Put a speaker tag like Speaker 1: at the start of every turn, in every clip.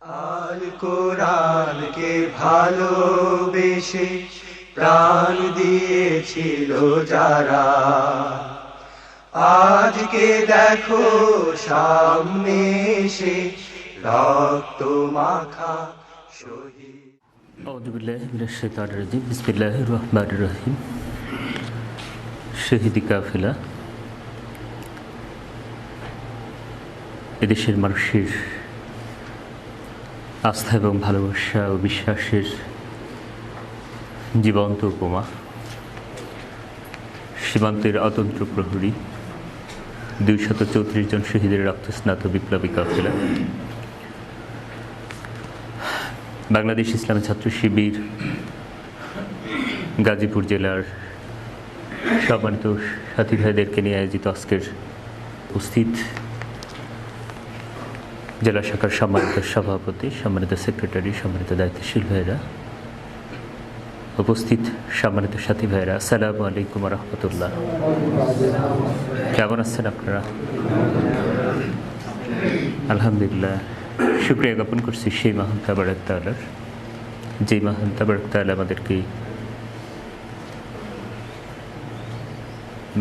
Speaker 1: আল কোরআনকে ভালোবেসে প্রাণ দিয়েছিল যারা, আজকে দেখো সামনে এসে রক্ত মাখা শহীদ।
Speaker 2: আউযু বিল্লাহি মিনাশ শাইতানির রাজিম। বিসমিল্লাহির রহমানির রহিম। শহীদি কাফেলা এদেশের মানুষের আস্থা এবং ভালোবাসা ও বিশ্বাসের জীবন্ত উপমা। সীমান্তের অতন্ত্র প্রহরী 234 জন শহীদের রক্তস্নাত বিপ্লবী কাফেলা বাংলাদেশ ইসলামী ছাত্র শিবির গাজীপুর জেলার সম্মানিত সাথী ভাইদেরকে নিয়ে আয়োজিত আজকের উপস্থিত জেলা শাখার সম্মানিত সভাপতি, সম্মানিত সেক্রেটারি, সম্মানিত দায়িত্বশীল ভাইরা, উপস্থিত সম্মানিত সাথী ভাইরা, আসসালামু আলাইকুম ওয়া রাহমাতুল্লাহ। কেমন আছেন আপনারা? আলহামদুলিল্লাহ, শুকরিয়া জ্ঞাপন করছি সেই মহান তাবারক তাআলার, যেই মহান তাবারক তাআলা আমাদেরকে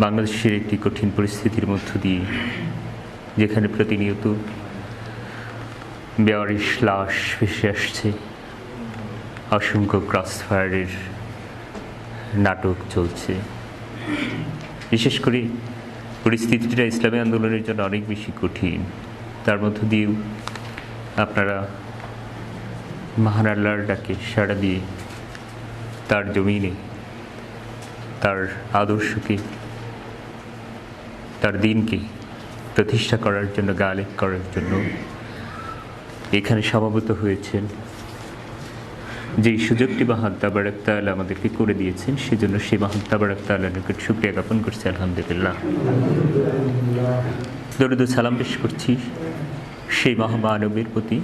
Speaker 2: বাংলাদেশের একটি কঠিন পরিস্থিতির মধ্য দিয়ে, যেখানে প্রতিনিয়ত বেওয়ারিশ লাশ ভেসে আসছে, অসংখ্য ক্রস ফায়ারের নাটক চলছে। বিশেষ করে পরিস্থিতিটা ইসলামী আন্দোলনের জন্য অনেক বেশি কঠিন। তার মধ্য দিয়েও আপনারা মহান আল্লাহর ডাকে সাড়া দিয়ে তার জমিনে তার আদর্শকে, তার দিনকে প্রতিষ্ঠা করার জন্য, গালিব করার জন্য এখানে সমবেত হয়েছেন। যেই সুযোগটি মহান তাবারক তাআলা আমাদেরকে করে দিয়েছেন, সেজন্য সেই মহান তাবারক তাআলার নিকট শুকরিয়া জ্ঞাপন করছি, আলহামদুলিল্লাহ। দরুদ ও সালাম পেশ করছি সেই মহামানবের প্রতি,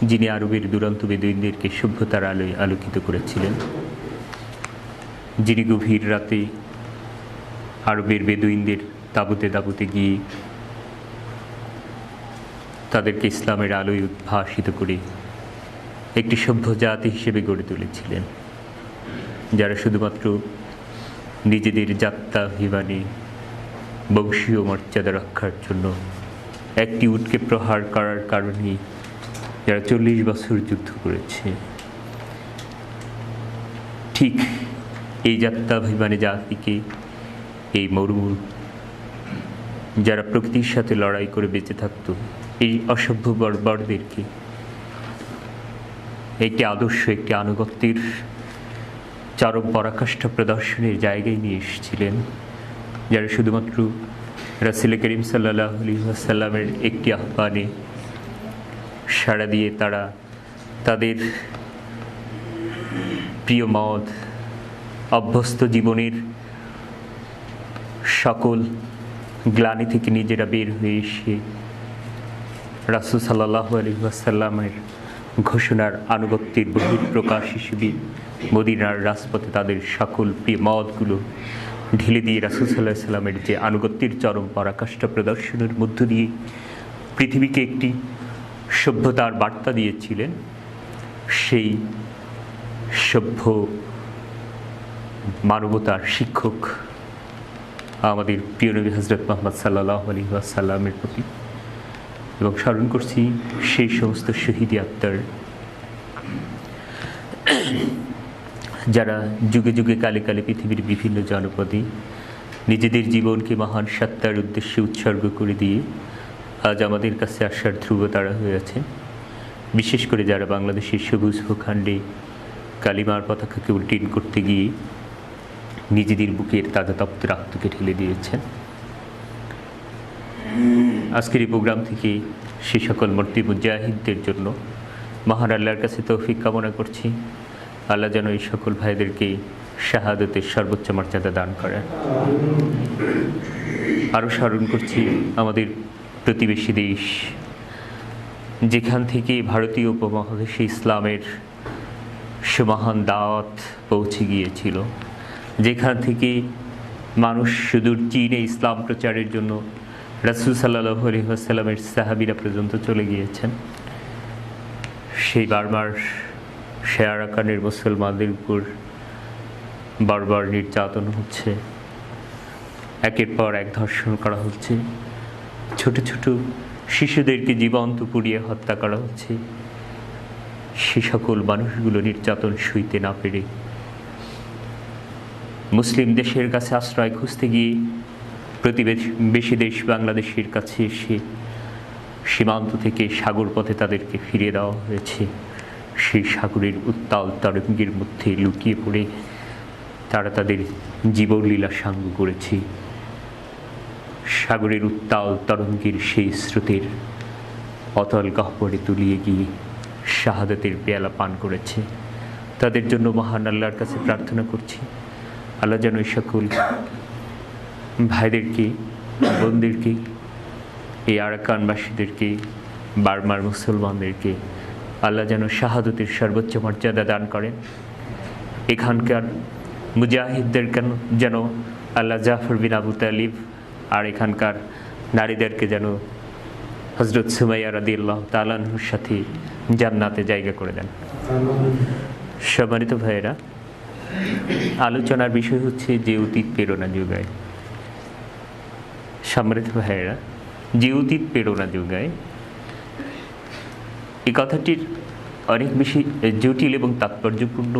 Speaker 2: যিনি আরবের দুরন্ত বেদুইনদেরকে সভ্যতার আলোয় আলোকিত করেছিলেন, যিনি গভীর রাতে আরবের বেদুইনদের তাঁবুতে তাঁবুতে গিয়ে তাদেরকে ইসলামের আলোয় উদ্ভাসিত করে একটি সভ্য জাতি হিসেবে গড়ে তুলেছিলেন, যারা শুধুমাত্র নিজেদের জাত্যাভিমানী বংশীয় মর্যাদা রক্ষার জন্য একটি উটকে প্রহার করার কারণেই যারা 40 বছর যুদ্ধ করেছে। ঠিক এই জাত্যাভিমানী জাতিকে, এই মরুর যারা প্রকৃতির সাথে লড়াই করে বেঁচে থাকত, এই অসভ্য বর্বরদেরকে একটি আদর্শ, একটি আনুগত্যের চরম পরাকাষ্ঠা প্রদর্শনের জায়গায় নিয়ে এসেছিলেন, যারা শুধুমাত্র রাসূল করিম সাল্লাল্লাহু আলাইহি ওয়াসাল্লামের একটি আহ্বানে সাড়া দিয়ে তারা তাদের প্রিয় মত, অভ্যস্ত জীবনের সকল গ্লানি থেকে নিজেরা বের হয়ে এসে রাসূল সাল্লাল্লাহু আলাইহি ওয়াসাল্লামের ঘোষণার আনুগত্যের বহিঃপ্রকাশ হিসেবে মদিনার রাজপথে তাদের সকল প্রিয় মতগুলো ঢেলে দিয়ে রাসূল সাল্লাল্লাহু আলাইহি ওয়াসাল্লামের যে আনুগত্যের চরম পরাকাষ্ঠা প্রদর্শনের মধ্য দিয়ে পৃথিবীকে একটি সভ্যতার বার্তা দিয়েছিলেন। সেই সভ্য মানবতার শিক্ষক আমাদের প্রিয় নবী হযরত মুহাম্মদ সাল্লাল্লাহু আলাইহি ওয়াসাল্লামের প্রতি, এবং স্মরণ করছি সেই সমস্ত শহীদি আত্মার, যারা যুগে যুগে কালে কালে পৃথিবীর বিভিন্ন জনপদে নিজেদের জীবনকে মহান সত্তার উদ্দেশ্যে উৎসর্গ করে দিয়ে আজ আমাদের কাছে আসার ধ্রুবতারা হয়ে আছেন। বিশেষ করে যারা বাংলাদেশের সবুজ ভূখণ্ডে কালিমার পতাকাকে উল্টিন করতে গিয়ে নিজেদের বুকের তাজা তপ্ত রক্তকে ঢেলে দিয়েছেন। আজকের এই প্রোগ্রাম থেকে সে সকল মূর্তি মুজাহিদদের জন্য মহান আল্লাহর কাছে তৌফিক কামনা করছি। আল্লাহ যেন এই সকল ভাইদেরকে শাহাদতের সর্বোচ্চ মর্যাদা দান করেন। আরও স্মরণ করছি আমাদের প্রতিবেশী দেশ, যেখান থেকে ভারতীয় উপমহাদেশে ইসলামের সুমহান দাওয়াত পৌঁছে গিয়েছিল, যেখান থেকে মানুষ সুদূর চীনে ইসলাম প্রচারের জন্য রাসূল সাল্লাল্লাহু আলাইহি ওয়াসাল্লামের সাহাবীরা পর্যন্ত চলে গিয়েছেন। সেই বার্মার আরাকানের মুসলমানদের উপর বারবার নির্যাতন হচ্ছে, একের পর এক ধর্ষণ করা হচ্ছে, ছোট ছোট শিশুদেরকে জীবন্ত পুড়িয়ে হত্যা করা হচ্ছে। সে সকল মানুষগুলো নির্যাতন সইতে না পেরে মুসলিম দেশের কাছে আশ্রয় খুঁজতে গিয়ে প্রতিবেশী দেশ বাংলাদেশের কাছে এসে সীমান্ত থেকে সাগর পথে তাদেরকে ফিরিয়ে দেওয়া হয়েছে। সেই সাগরের উত্তাল তরঙ্গের মধ্যে লুকিয়ে পড়ে তারা তাদের জীবনলীলা সাঙ্গ করেছে। সাগরের উত্তাল তরঙ্গের সেই স্রোতের অতল গহ্বরে তুলিয়ে গিয়ে শাহাদাতের পেয়ালা পান করেছে। তাদের জন্য মহান আল্লাহর কাছে প্রার্থনা করছি, আল্লাহ যেন এই সকল ভাইদেরকে, বোনদেরকে, এই আরাকানবাসীদেরকে, বার্মার মুসলমানদেরকে আল্লাহ যেন শাহাদতের সর্বোচ্চ মর্যাদা দান করেন। এখানকার মুজাহিদদের যেন আল্লাহ জাফর বিন আবু তালিব আর এখানকার নারীদেরকে যেন হজরত সুমাইয়া রাদিয়াল্লাহু তাআলা আনহুর সাথে জান্নাতে জায়গা করে দেন। সম্মানিত ভাইয়েরা, আলোচনার বিষয় হচ্ছে যে অতীত প্রেরণা যোগায়। সম্মানিত ভাইয়েরা, যে অতীত প্রেরণা যোগায়, এই কথাটির অনেক বেশি জটিল এবং তাৎপর্যপূর্ণ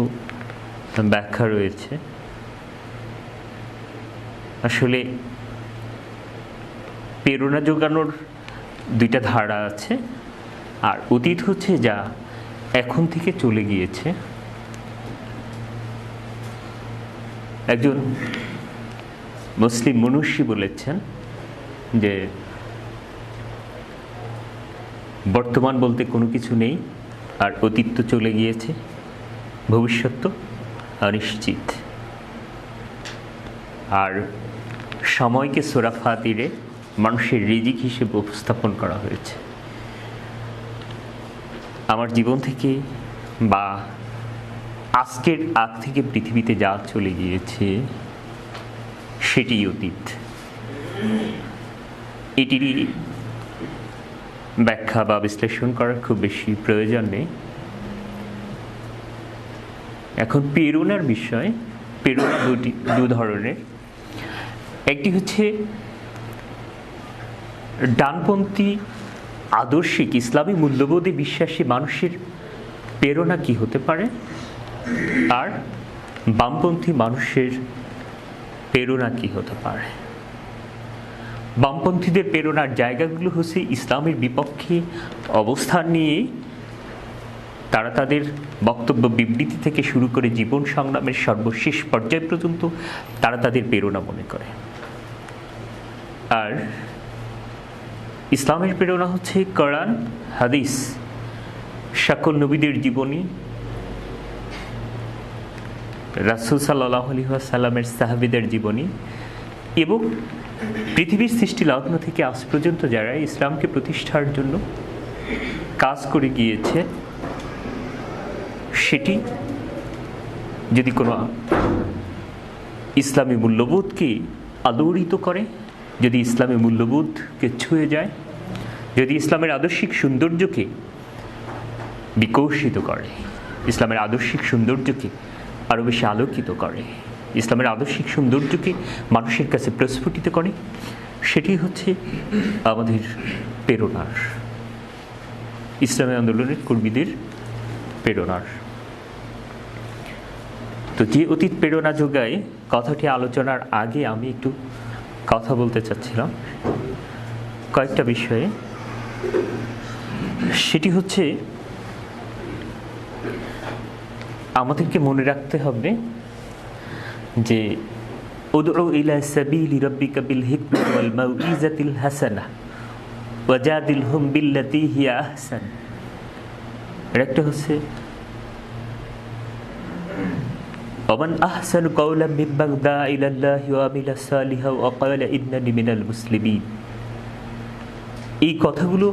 Speaker 2: ব্যাখ্যা রয়েছে। আসলে প্রেরণা যোগানোর দুইটা ধারা আছে, আর অতীত হচ্ছে যা এখন থেকে চলে গিয়েছে। একজন মুসলিম মনীষী বলেছেন যে বর্তমান বলতে কোনো কিছু নেই, আর অতীত তো চলে গিয়েছে, ভবিষ্যৎ তো অনিশ্চিত। আর সময়কে সূরা ফাতিরে মানুষের রিজিক হিসেবে উপস্থাপন করা হয়েছে। আমার জীবন থেকে বা আজকের আগ থেকে পৃথিবীতে যা চলে গিয়েছে সেটি অতীত। এটিরই ব্যাখ্যা বা বিশ্লেষণ করার খুব বেশি প্রয়োজন নেই। এখন প্রেরণার বিষয়, প্রেরণা দু ধরনের। একটি হচ্ছে ডানপন্থী আদর্শিক ইসলামী মূল্যবোধে বিশ্বাসী মানুষের প্রেরণা কি হতে পারে, আর বামপন্থী মানুষের প্রেরণা কি হতে পারে। বামপন্থীদের প্রেরণার জায়গাগুলো হচ্ছে ইসলামের বিপক্ষে অবস্থান নিয়ে তারা তাদের বক্তব্য বিবৃতি থেকে শুরু করে জীবন সংগ্রামের সর্বশেষ পর্যায় পর্যন্ত তারা তাদের প্রেরণা মনে করে। আর ইসলামের প্রেরণা হচ্ছে কোরআন, হাদিস, সকল নবীদের জীবনী, রাসূল সাল্লাল্লাহু আলাইহি ওয়াসাল্লামের সাহাবীদের জীবনী এবং পৃথিবীর সৃষ্টি লগ্ন থেকে আজ পর্যন্ত যারা ইসলামকে প্রতিষ্ঠার জন্য কাজ করে গিয়েছে, সেটি যদি কোনো ইসলামী মূল্যবোধকে আলোড়িত করে, যদি ইসলামী মূল্যবোধকে ছুঁয়ে যায়, যদি ইসলামের আদর্শিক সৌন্দর্যকে বিকশিত করে, ইসলামের আদর্শিক সৌন্দর্যকে আরও বেশি আলোকিত করে, ইসলামের আদর্শিক সৌন্দর্যকে মানুষের কাছে প্রস্ফুটিত করে, সেটি হচ্ছে আমাদের প্রেরণার, ইসলামী আন্দোলনের কর্মীদের প্রেরণার। তো যে অতীত প্রেরণা যোগায় কথাটি আলোচনার আগে আমি একটু কথা বলতে চাচ্ছিলাম কয়েকটা বিষয়ে। সেটি হচ্ছে আমাদেরকে মনে রাখতে হবে যে উদউ ইলা সাবিলি রাব্বিকা বিল হিকমাতি ওয়াল মাউইজাতিল হাসানাহ ওয়াজাদিলহুম বিল্লাতী হিয়া আহসান। একটা হচ্ছে ওমান আহসানু কাওলাম মিম্মান দাআ ইলাল্লাহি ওয়া আমিলা সালিহান ওয়া ক্বালা ইন্নানি মিনাল মুসলিমিন। এই কথাগুলো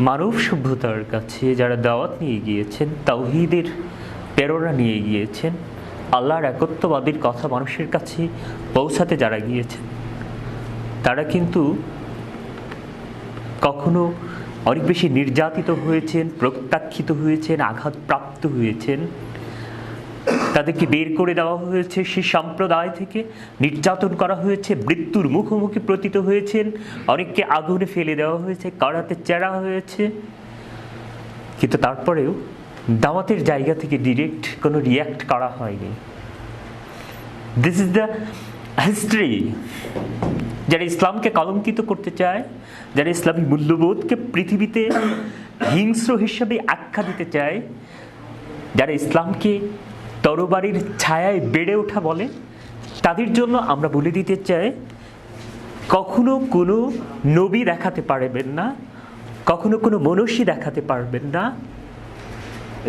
Speaker 2: মানব সভ্যতার কাছে যারা দাওয়াত নিয়ে গিয়েছেন, তাওহীদের প্রেরণা নিয়ে গিয়েছেন, আল্লাহর একত্ববাদের কথা মানুষের কাছে পৌঁছাতে যারা গিয়েছেন, তারা কিন্তু কখনো অনেক বেশি নির্যাতিত হয়েছেন, প্রত্যাখ্যিত হয়েছেন, আঘাতপ্রাপ্ত হয়েছেন। তাদেরকে বের করে দেওয়া হয়েছে সেই সম্প্রদায় থেকে, নির্যাতন করা হয়েছে, মৃত্যুর মুখোমুখি পতিত হয়েছেন, অনেককে আগুনে ফেলে দেওয়া হয়েছে, কারাতে চেরা হয়েছে। কিন্তু তারপরেও দাওয়াতের জায়গা থেকে ডিরেক্ট কোনো রিয়্যাক্ট করা হয়নি। This is the history. যারা ইসলামকে কলঙ্কিত করতে চায়, যারা ইসলামী মূল্যবোধকে পৃথিবীতে হিংস্র হিসেবে আখ্যা দিতে চায়, যারা ইসলামকে তরবারির ছায়ায় বেড়ে ওঠা বলে, তাদের জন্য আমরা বলে দিতে চাই, কখনো কোনো নবী দেখাতে পারবেন না, কখনো কোনো মনীষী দেখাতে পারবেন না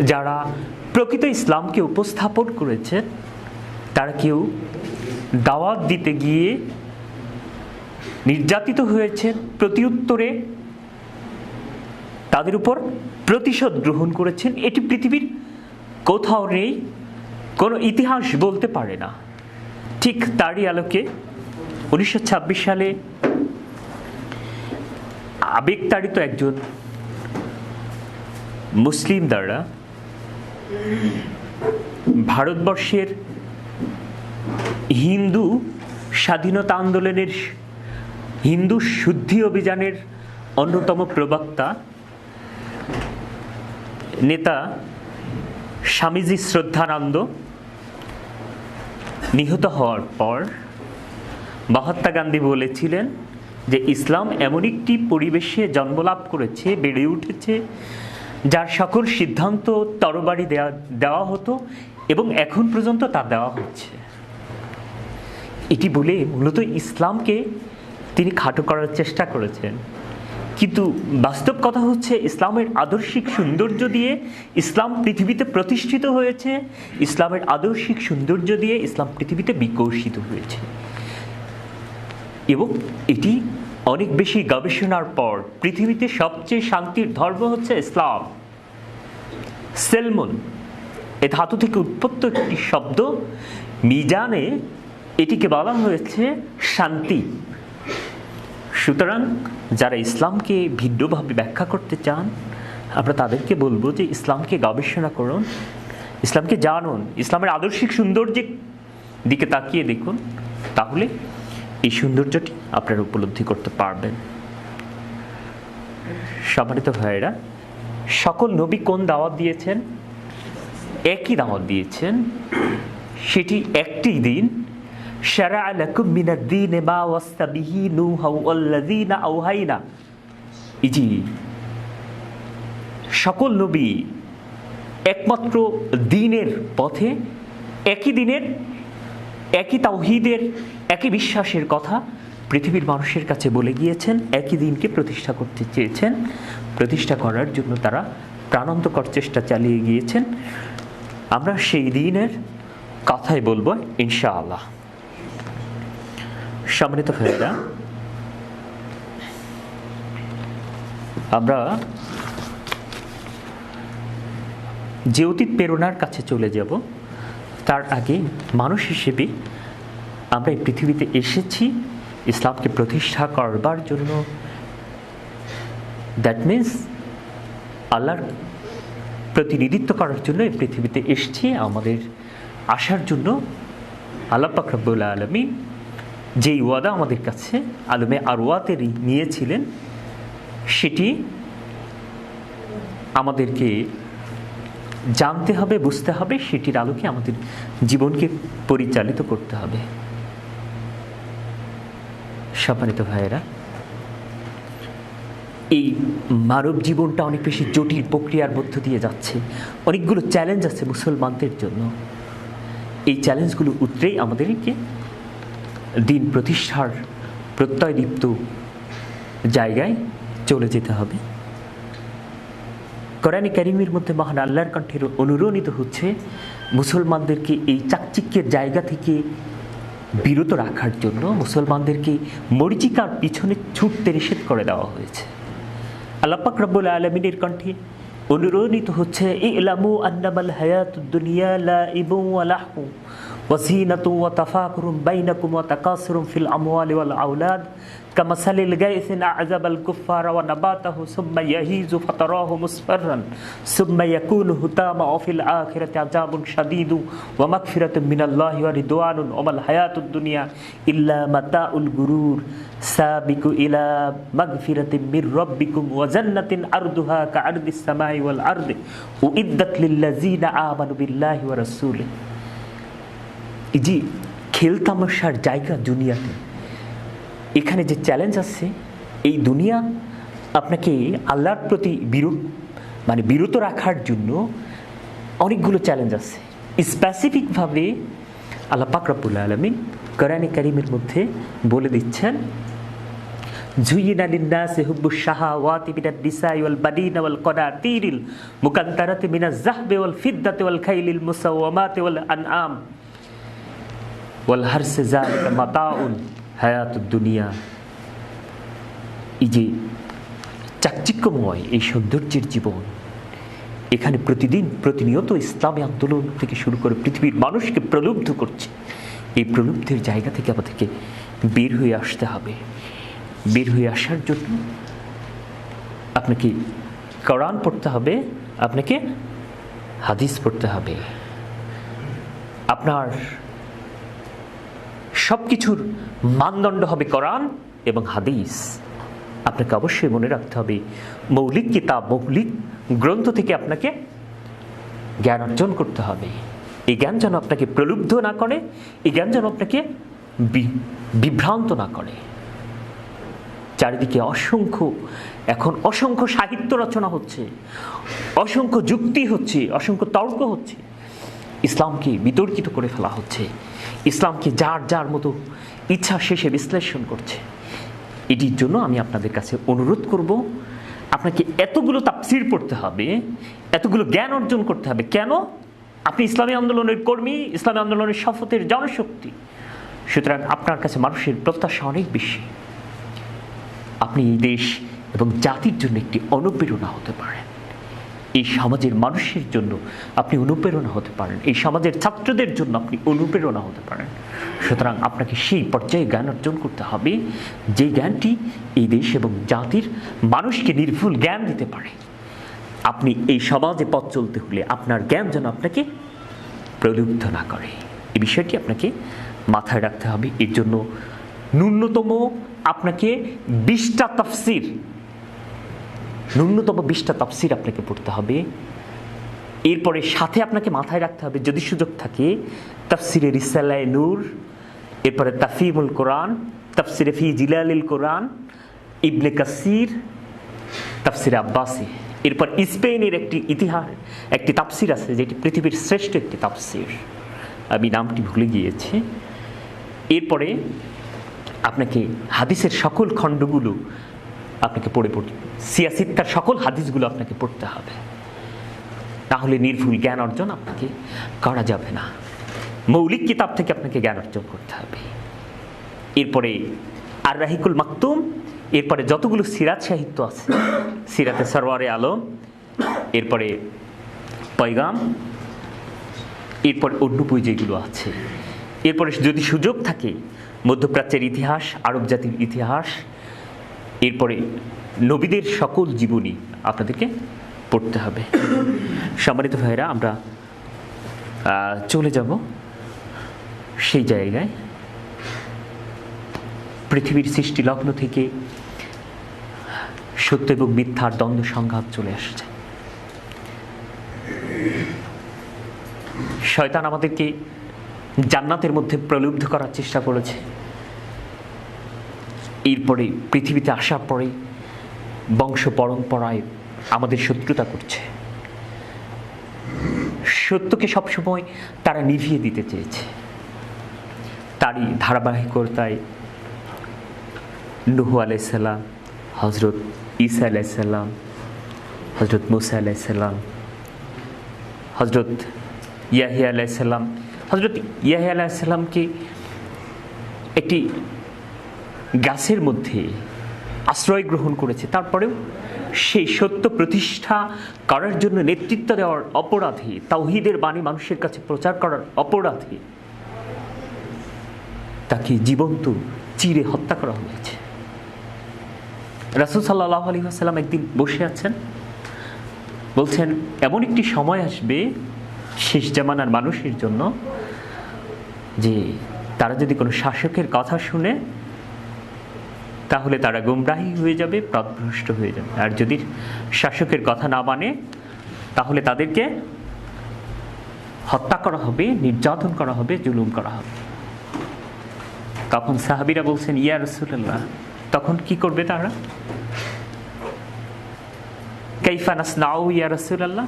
Speaker 2: যারা প্রকৃত ইসলামকে উপস্থাপন করেছেন। তারা কেউ দাওয়াত দিতে গিয়ে নির্যাতিত হয়েছেন, প্রত্যুত্তরে তাদের উপর প্রতিশোধ গ্রহণ করেছেন। এটি পৃথিবীর কোথাও নেই, কোনো ইতিহাস বলতে পারে না। ঠিক তারই আলোকে 1926 সালে আবেগতাড়িত একজন মুসলিম দ্বারা ভারতবর্ষের হিন্দু স্বাধীনতা আন্দোলনের, হিন্দু শুদ্ধি অভিযানের অন্যতম প্রবক্তা নেতা স্বামীজি শ্রদ্ধানন্দ নিহত হওয়ার পর মহাত্মা গান্ধী বলেছিলেন যে ইসলাম এমন একটি পরিবেশে জন্মলাভ করেছে, বেড়ে উঠেছে, যার সকল সিদ্ধান্ত তরবারি দেওয়া হতো এবং এখন পর্যন্ত তা দেওয়া হচ্ছে। এটি বলে মূলত ইসলামকে তিনি খাটো করার চেষ্টা করেছেন। কিন্তু বাস্তব কথা হচ্ছে, ইসলামের আদর্শিক সৌন্দর্য দিয়ে ইসলাম পৃথিবীতে প্রতিষ্ঠিত হয়েছে, ইসলামের আদর্শিক সৌন্দর্য দিয়ে ইসলাম পৃথিবীতে বিকশিত হয়েছে। এবং এটি অনেক বেশি গবেষণার পর পৃথিবীতে সবচেয়ে শান্তির ধর্ম হচ্ছে ইসলাম। সেলমন এ ধাতু থেকে উৎপত্ত একটি শব্দ, মিজানে এটিকে বলা হয়েছে শান্তি। সুতরাং যারা ইসলামকে ভিন্নভাবে ব্যাখ্যা করতে চান, আমরা তাদেরকে বলবো যে ইসলামকে গবেষণা করুন, ইসলামকে জানুন, ইসলামের আদর্শিক সৌন্দর্যের দিকে তাকিয়ে দেখুন, তাহলে এই সৌন্দর্যটি আপনারা উপলব্ধি করতে পারবেন। সম্মানিত ভাইয়েরা, সকল নবী কোন দাওয়াত দিয়েছেন? একই দাওয়াত দিয়েছেন। সেটি একটি দিন, শারা'a লাকুম মিনাদ-দীনি মা ওয়াসা বিহি নূহা ওয়াল্লাযীনা আওহাইনা। জি, সকল নবী একমাত্র দ্বীনের পথে, একই দিনের, একই তাওহীদের, একই বিশ্বাসের কথা পৃথিবীর মানুষের কাছে বলে গিয়েছেন। একই দিনকে প্রতিষ্ঠা করতে চেয়েছেন, প্রতিষ্ঠা করার জন্য তারা প্রাণান্তকর চেষ্টা চালিয়ে গিয়েছেন। আমরা সেই দিনের কথাই বলবো ইনশাআল্লাহ। সম্মানিত ভাইয়েরা, আমরা যে অতীত প্রেরণার কাছে চলে যাব, তার আগে মানুষ হিসেবে আমরা এই পৃথিবীতে এসেছি ইসলামকে প্রতিষ্ঠা করবার জন্য। দ্যাট মিনস আল্লাহর প্রতিনিধিত্ব করার জন্য এই পৃথিবীতে এসেছি। আমাদের আসার জন্য আল্লাহ পাক রব্বুল আলামিন যেই ওয়াদা আমাদের কাছে আলমে আরওয়াতে নিয়েছিলেন, সেটি আমাদেরকে জানতে হবে, বুঝতে হবে, সেটির আলোকে আমাদের জীবনকে পরিচালিত করতে হবে। সম্মানিত ভাইয়েরা, এই মানব জীবনটা অনেক বেশি জটিল প্রক্রিয়ার মধ্য দিয়ে যাচ্ছে। অনেকগুলো চ্যালেঞ্জ আছে মুসলমানদের জন্য। এই চ্যালেঞ্জগুলো উতরেই আমাদেরকে দিন প্রতিষ্ঠার প্রত্যয়দীপ্ত জায়গায় চলে যেতে হবে। কোরআনে কারীমের মধ্যে মহান আল্লাহর কণ্ঠে অনুরণিত হচ্ছে মুসলমানদেরকে এই চাকচিক্যের জায়গা থেকে বিরত রাখার জন্য মুসলমানদেরকে মরীচিকার পিছনে ছুটতে নিষেধ করে দেওয়া হয়েছে। আল্লাহ পাক রব্বুল আলামিনের কণ্ঠে অনুরণিত হচ্ছে, ইলামু আন্নামাল হায়াতুদ দুনিয়া লাইবুন ওয়া লাহু ওয়াজিনাতু ওয়া তাফাকুরুম বাইনাকুম ওয়া তাকাসুরুম ফিল আমওয়ালি ওয়াল আওলাদ কামাসালিল গায়সিন আ'জাবাল কুফফারা ওয়া নাবাতাহু সুম্মা ইয়াহিজু ফাতারাহু মুসফাররান সুম্মা ইয়াকুনু হুতামা ওয়া ফিল আখিরাতি আযাবুন শাদীদু ওয়া মাগফিরাতুম মিনাল্লাহি ওয়া রিদওয়ানুন ওয়া মাল হায়াতুদ দুনিয়া ইল্লা মাতাউল গুরুর সাবিকু ইলা মাগফিরাতিম মির রাব্বিকুম ওয়া জান্নাতিন আরদুহা কাআরদিস সামাই ওয়াল আরদি উইদ্দাত লিল্লাযিনা আমানু বিল্লাহি ওয়া রাসূলিহি। এই যে খেলতামাশার জায়গা দুনিয়াতে, এখানে যে চ্যালেঞ্জ আছে, এই দুনিয়া আপনাকে আল্লাহর প্রতি বিরত রাখার জন্য অনেকগুলো চ্যালেঞ্জ আছে। স্পেসিফিকভাবে আল্লাহ পাক রব্বুল আলামিন কোরআনে কারীমের মধ্যে বলে দিচ্ছেন, যুয়িনা লিন-নাসি হুব্বুশ শাহাওয়াতি মিনান নিসাই ওয়াল বানিনা ওয়াল কানাতিরিল মুকান্তারাতি মিনাজ যাহবি ওয়াল ফিদ্দাতি ওয়াল খাইলিল মুসাওয়ামাতি ওয়াল আনআম ওয়াল হারসি যালিকা মাতাউল হায়াতুদ দুনিয়া। এই যে চাকচিক্যময় এই সৌন্দর্যের জীবন, এখানে প্রতিনিয়ত ইসলামী আন্দোলন থেকে শুরু করে পৃথিবীর মানুষকে প্রলুব্ধ করছে। এই প্রলুব্ধের জায়গা থেকে আমাদেরকে বের হয়ে আসতে হবে। বের হয়ে আসার জন্য আপনাকে কোরআন পড়তে হবে, আপনাকে হাদিস পড়তে হবে। আপনার সব কিছুর মানদণ্ড হবে কোরআন এবং হাদিস। আপনাকে অবশ্যই মনে রাখতে হবে, মৌলিক কিতাব, মৌলিক গ্রন্থ থেকে আপনাকে জ্ঞান অর্জন করতে হবে। এই জ্ঞান যেন আপনাকে প্রলুব্ধ না করে, এই জ্ঞান যেন আপনাকে বিভ্রান্ত না করে। চারিদিকে অসংখ্য সাহিত্য রচনা হচ্ছে, অসংখ্য যুক্তি হচ্ছে, অসংখ্য তর্ক হচ্ছে, ইসলামকে বিতর্কিত করে ফেলা হচ্ছে, ইসলামকে যার মতো ইচ্ছা শেষে বিশ্লেষণ করছে। এটির জন্য আমি আপনাদের কাছে অনুরোধ করব, আপনাকে এতগুলো তাফসীর পড়তে হবে, এতগুলো জ্ঞান অর্জন করতে হবে। কেন? আপনি ইসলামী আন্দোলনের কর্মী, ইসলামী আন্দোলনের শপথের জনশক্তি। সুতরাং আপনার কাছে মানুষের প্রত্যাশা অনেক বেশি। আপনি এই দেশ এবং জাতির জন্য একটি অনুপ্রেরণা হতে পারেন, এই সমাজের মানুষের জন্য আপনি অনুপ্রেরণা হতে পারেন, এই সমাজের ছাত্রদের জন্য আপনি অনুপ্রেরণা হতে পারেন। সুতরাং আপনাকে সেই পর্যায়ে জ্ঞান অর্জন করতে হবে, যে জ্ঞানটি এই দেশ এবং জাতির মানুষকে নির্ভুল জ্ঞান দিতে পারে। আপনি এই সমাজে পথ চলতে হলে আপনার জ্ঞান যেন আপনাকে প্রলুব্ধ না করে, এই বিষয়টি আপনাকে মাথায় রাখতে হবে। এর জন্য ন্যূনতম আপনাকে 20টা তাফসীর আপনাকে পড়তে হবে। এরপরে সাথে আপনাকে মাথায় রাখতে হবে, যদি সুযোগ থাকে, তাফসিরে রিসালায়ে নূর, এরপরে তাফহিমুল কোরআন, তাফসিরে ফি জিলালিল কোরআন, ইবনে কাসির, তাফসিরে আব্বাসি। এরপর স্পেনের একটি তাফসির আছে, যেটি পৃথিবীর শ্রেষ্ঠ একটি তাফসির, আমি নামটি ভুলে গিয়েছি। এরপরে আপনাকে হাদিসের সকল খণ্ডগুলো আপনাকে পড়তে, সিয়াসিত্তার সকল হাদিসগুলো আপনাকে পড়তে হবে, তাহলে নির্ভুল জ্ঞান অর্জন আপনাকে করা যাবে না। মৌলিক কিতাব থেকে আপনাকে জ্ঞান অর্জন করতে হবে। এরপরে আর রাহিকুল মাকতুম, এরপরে যতগুলো সিরাত সাহিত্য আছে, সিরাতে সরওয়ারে আলম, এরপরে পয়গাম, এরপর অন্য বই যেগুলো আছে, এরপরে যদি সুযোগ থাকে মধ্যপ্রাচ্যের ইতিহাস, আরব জাতির ইতিহাস, এরপরে নবীদের সকল জীবনী আপনাদেরকে পড়তে হবে। সম্মানিত ভাইরা, আমরা চলে যাব সেই জায়গায় পৃথিবীর সৃষ্টি লগ্ন থেকে সত্য এবং মিথ্যার দ্বন্দ্ব সংঘাত চলে আসছে। শয়তান আমাদেরকে জান্নাতের মধ্যে প্রলুব্ধ করার চেষ্টা করেছে। এরপরে পৃথিবীতে আসার পরে বংশ পরম্পরায় আমাদের শত্রুতা করছে। সত্যকে সবসময় তারা নিভিয়ে দিতে চেয়েছে। তারই ধারাবাহিকতায় নূহ আলাইহিস সালাম, হযরত ঈসা আলাইহিস সালাম, হযরত মুসা আলাইহিস সালাম, হযরত ইয়াহিয়া আলাইহিস সালাম, হযরত ইয়াহিয়া আলাইহিস সালামকে একটি গাছের মধ্যে আশ্রয় গ্রহণ করেছে। তারপরেও সেই সত্য প্রতিষ্ঠা করার জন্য নেতৃত্ব দেওয়ার অপরাধে, তাওহীদের বাণী মানুষের কাছে প্রচার করার অপরাধে তাকে জীবন্ত চিরে হত্যা করা হয়েছে। রাসূল সাল্লাল্লাহু আলাইহি ওয়াসাল্লাম একদিন বসে আছেন, বলছেন এমন একটি সময় আসবে শেষ জামানার মানুষের জন্য যে তারা যদি কোনো শাসকের কথা শুনে তাহলে তারা গুমরাহী হয়ে যাবে, পথভ্রষ্ট হয়ে যাবে, আর যদি শাসকের কথা না মানে তাহলে তাদেরকে হত্যা করা হবে, নির্যাতন করা হবে, জুলুম করা হবে। তখন সাহাবীরা বলছেন ইয়া রাসূলুল্লাহ, তখন কি করবে তারা? কাইফা নাসনাউ ইয়া রাসূলুল্লাহ?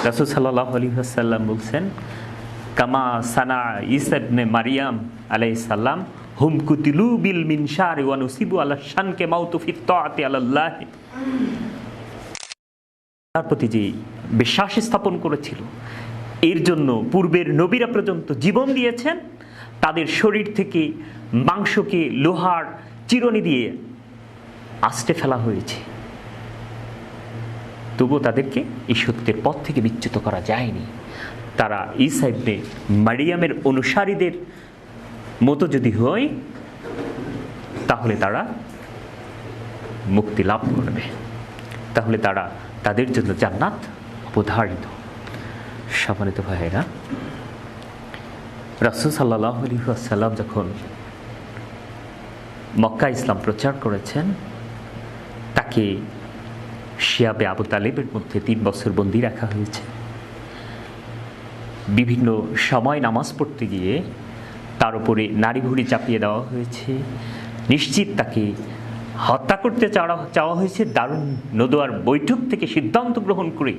Speaker 2: রাসূল সাল্লাল্লাহু আলাইহি ওয়াসাল্লাম বলছেন কামা সানা ঈসা ইবনে মারইয়াম আলাইহিস সালাম হুম কুতিলু বিল মিনশার ওয়া নুসিবু আলা শানকে মাউতু ফি তাআতি আলাল্লাহ। তার প্রতি যে বিশ্বাস স্থাপন করেছিল এর জন্য পূর্বের নবীরা পর্যন্ত জীবন দিয়েছেন, তাদের শরীর থেকে মাংসকে লোহার চিরুনি দিয়ে আস্তে ফেলা হয়েছে, তবুও তাদেরকে এই সত্যের পথ থেকে বিচ্যুত করা যায়নি। তারা ঈসা ইবনে মারইয়ামের অনুসারীদের মতো যদি হয় তাহলে তারা মুক্তি লাভ করবে, তাহলে তারা তাদের জন্য জান্নাত অবধারিত। সম্মানিত ভাইয়েরা, রাসূল সাল্লাল্লাহু আলাইহি ওয়াসাল্লাম যখন মক্কা ইসলাম প্রচার করেছেন, তাকে শিয়াবে আবু তালেবের মধ্যে 3 বছর বন্দী রাখা হয়েছে। বিভিন্ন সময় নামাজ পড়তে গিয়ে তার উপরে নারী ভুড়ি চাপিয়ে দেওয়া হয়েছে। নিশ্চিত তাকে হত্যা করতে চাওয়া হয়েছে। দারুণ নদওয়ার বৈঠক থেকে সিদ্ধান্ত গ্রহণ করে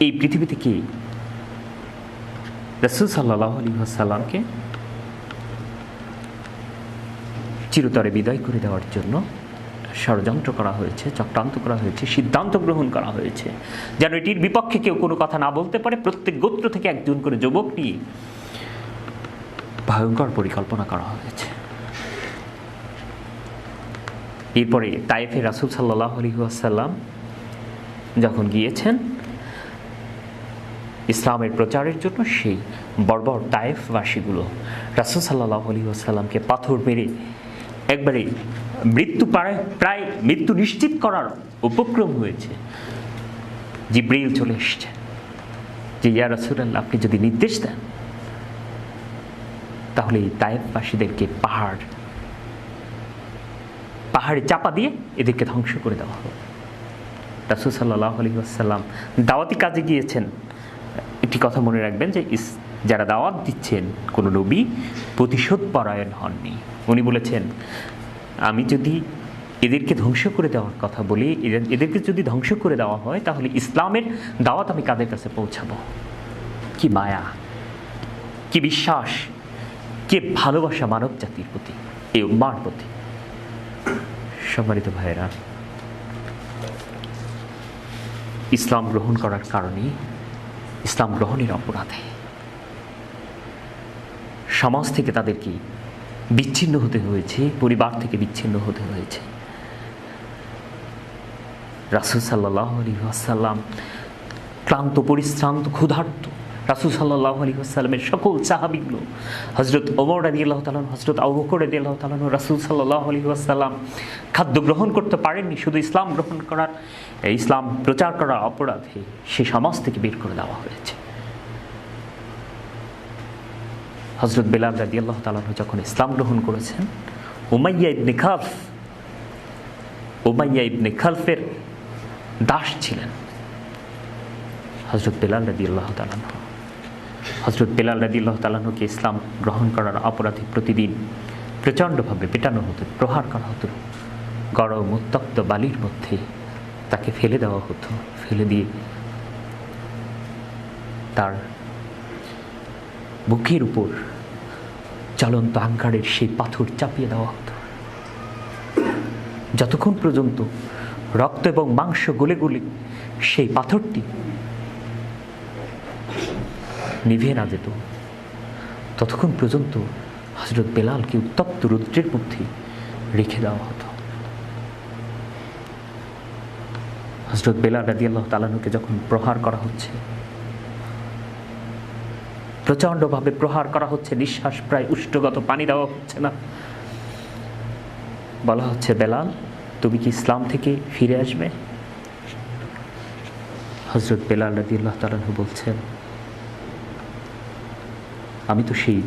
Speaker 2: এই পৃথিবী থেকে রাসূল সাল্লাল্লাহু আলাইহি ওয়াসাল্লামকে চিরতরে বিদায় করে দেওয়ার জন্য ষড়যন্ত্র করা হয়েছে, চক্রান্ত করা হয়েছে, সিদ্ধান্ত গ্রহণ করা হয়েছে যেন এটির বিপক্ষে কেউ কোনো কথা না বলতে পারে। প্রত্যেক গোত্র থেকে একজন করে যুবক নিয়ে ভয়ঙ্কর পরিকল্পনা করা হয়েছে। এরপরে তায়েফে রাসূল সাল্লাল্লাহু আলাইহি ওয়াসাল্লাম যখন গিয়েছেন ইসলামের প্রচারের জন্য, সেই বর্বর তায়েফবাসীগুলো রাসূল সাল্লাল্লাহু আলাইহি ওয়াসাল্লামকে পাথর মেরে একবারে প্রায় মৃত্যু নিশ্চিত করার উপক্রম হয়েছে। জিবরিল চলে এসছে যে ইয়া রাসূলুল্লাহ, আপনি যদি নির্দেশ দেন তাহলে এই তায়েফবাসীদেরকে পাহাড়ে চাপা দিয়ে এদেরকে ধ্বংস করে দেওয়া হবে। রাসূল সাল্লাল্লাহু আলাইহি ওয়াসাল্লাম দাওয়াতি কাজে গিয়েছেন। একটি কথা মনে রাখবেন যে যারা দাওয়াত দিচ্ছেন কোনো নবী প্রতিশোধ পরায়ণ হননি। উনি বলেছেন আমি যদি এদেরকে ধ্বংস করে দেওয়ার কথা বলি, এদেরকে যদি ধ্বংস করে দেওয়া হয় তাহলে ইসলামের দাওয়াত আমি কাদের কাছে পৌঁছাবো? কি মায়া, কি বিশ্বাস, কে ভালোবাসা মানব জাতির প্রতি, এই উম্মার প্রতি। সম্মানিত ভাইয়েরা, ইসলাম গ্রহণ করার কারণে, ইসলাম গ্রহণের অপরাধে সমাজ থেকে তাদেরকে বিচ্ছিন্ন হতে হয়েছে, পরিবার থেকে বিচ্ছিন্ন হতে হয়েছে। রাসূল সাল্লাল্লাহু আলাইহি ওয়াসাল্লাম ক্লান্ত, পরিশ্রান্ত, ক্ষুধার্ত। রাসূল সাল্লাল্লাহু আলাইহি ওয়াসাল্লামের সকল সাহাবীগুলো, হযরত ওমর রাদিয়াল্লাহু তাআলা, হযরত আবু বকর রাদিয়াল্লাহু তাআলা, রাসূল সাল্লাল্লাহু আলাইহি ওয়াসাল্লাম খাদ্য গ্রহণ করতে পারেননি। শুধু ইসলাম গ্রহণ করার, ইসলাম প্রচার করার অপরাধে সে সমাজ থেকে বের করে দেওয়া হয়েছে। হযরত বেলাল রাদিয়াল্লাহু তাআলা যখন ইসলাম গ্রহণ করেছেন, উমাইয়া ইবনে খালফের দাস ছিলেন হযরত বেলাল রাদিয়াল্লাহু তাআলা। হযরত বেলাল রাদিয়াল্লাহু তাআলাকে ইসলাম গ্রহণ করার অপরাধে প্রতিদিন প্রচণ্ডভাবে পেটানো হতো, প্রহার করা হতো। গরম উত্তপ্ত বালির মধ্যে তাকে ফেলে দেওয়া হতো, ফেলে দিয়ে তার বুকের উপর জ্বলন্ত আঙ্গারের সেই পাথর চাপিয়ে দেওয়া হতো, যতক্ষণ পর্যন্ত রক্ত এবং মাংস গলে গলে সেই পাথরটি নিভে না যেত, ততক্ষণ পর্যন্ত হযরত বেলালকে উত্তপ্ত রৌদ্রের মধ্যে রেখে দেওয়া হতো। হযরত বেলাল রাদিয়াল্লাহু তাআলাকে যখন প্রহার করা হচ্ছে, প্রচণ্ডভাবে প্রহার করা হচ্ছে, নিঃশ্বাস প্রায় উষ্ণগত, পানি দেওয়া হচ্ছে না। বলা হচ্ছে, বেলাল তুমি কি ইসলাম থেকে ফিরে আসবে? হযরত বেলাল রাদিয়াল্লাহু তাআলা আনহু বলছেন, আমি তো সেই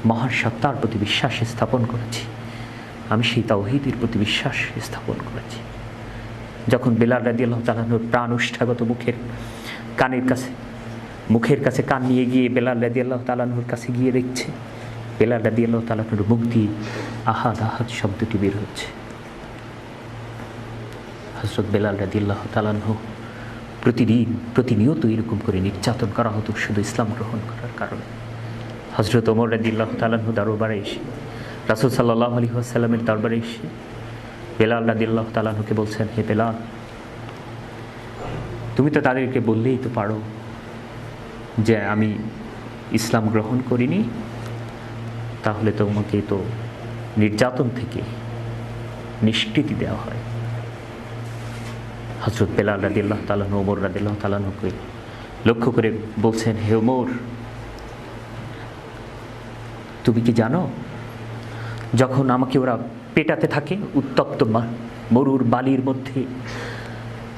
Speaker 2: মহান সত্তার প্রতি বিশ্বাস স্থাপন করেছি, আমি সেই তাওহীদের প্রতি বিশ্বাস স্থাপন করেছি। যখন বেলাল রাদিয়াল্লাহু তাআলা আনহুর প্রাণ উষ্ঠাগত মুখের কাছে কান নিয়ে গিয়ে বেলাল রাদিয়াল্লাহু তাআলা আনহুর কাছে গিয়ে দেখছে, বেলাল রাদিয়াল্লাহু তাআলা আনহুর মুখ দিয়ে আহাদ আহাদ শব্দটি বের হচ্ছে। হযরত বেলাল রাদিয়াল্লাহু তাআলা আনহু প্রতিনিয়ত এরকম করে নির্যাতন করা হতো শুধু ইসলাম গ্রহণ করার কারণে। হযরত ওমর রাদিয়াল্লাহু তাআলা আনহু দরবারে এসে, রাসূল সাল্লাল্লাহু আলাইহি ওয়াসাল্লামের দরবারে এসে বেলাল রাদিয়াল্লাহু তাআলা আনহুকে বলছেন, হে বেলাল, তুমি তো তাদেরকে বললেই তো পারো যে আমি ইসলাম গ্রহণ করিনি, তাহলে তোমাকে তো নির্যাতন থেকে নিষ্কৃতি দেওয়া হয়। হযরত বেলাল রাদিয়াল্লাহু তাআলা আনহু ওমর রাদিয়াল্লাহু তাআলা আনহুকে লক্ষ্য করে বলছেন, হে ওমর, তুমি কি জানো, যখন আমাকে ওরা পেটাতে থাকে উত্তপ্ত মরুর বালির মধ্যে,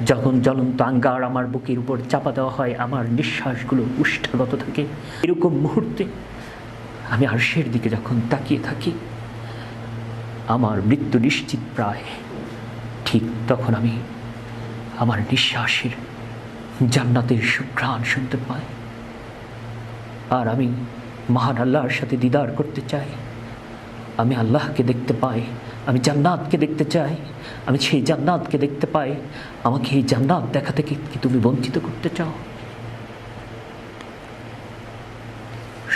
Speaker 2: যখন জ্বলন্ত আঙ্গার আমার বুকের উপর চাপা দেওয়া হয়, আমার নিঃশ্বাসগুলো উষ্ঠাগত থাকে, এরকম মুহূর্তে আমি আরশের দিকে যখন তাকিয়ে থাকি, আমার মৃত্যু নিশ্চিত প্রায়, ঠিক তখন আমি আমার নিঃশ্বাসের জান্নাতের সুঘ্রাণ শুনতে পাই, আর আমি মহান আল্লাহর সাথে দিদার করতে চাই, আমি আল্লাহকে দেখতে পাই, আমি জান্নাতকে দেখতে চাই, আমি সেই জান্নাতকে দেখতে পাই, আমাকে এই জান্নাত দেখা থেকে কি তুমি বঞ্চিত করতে চাও?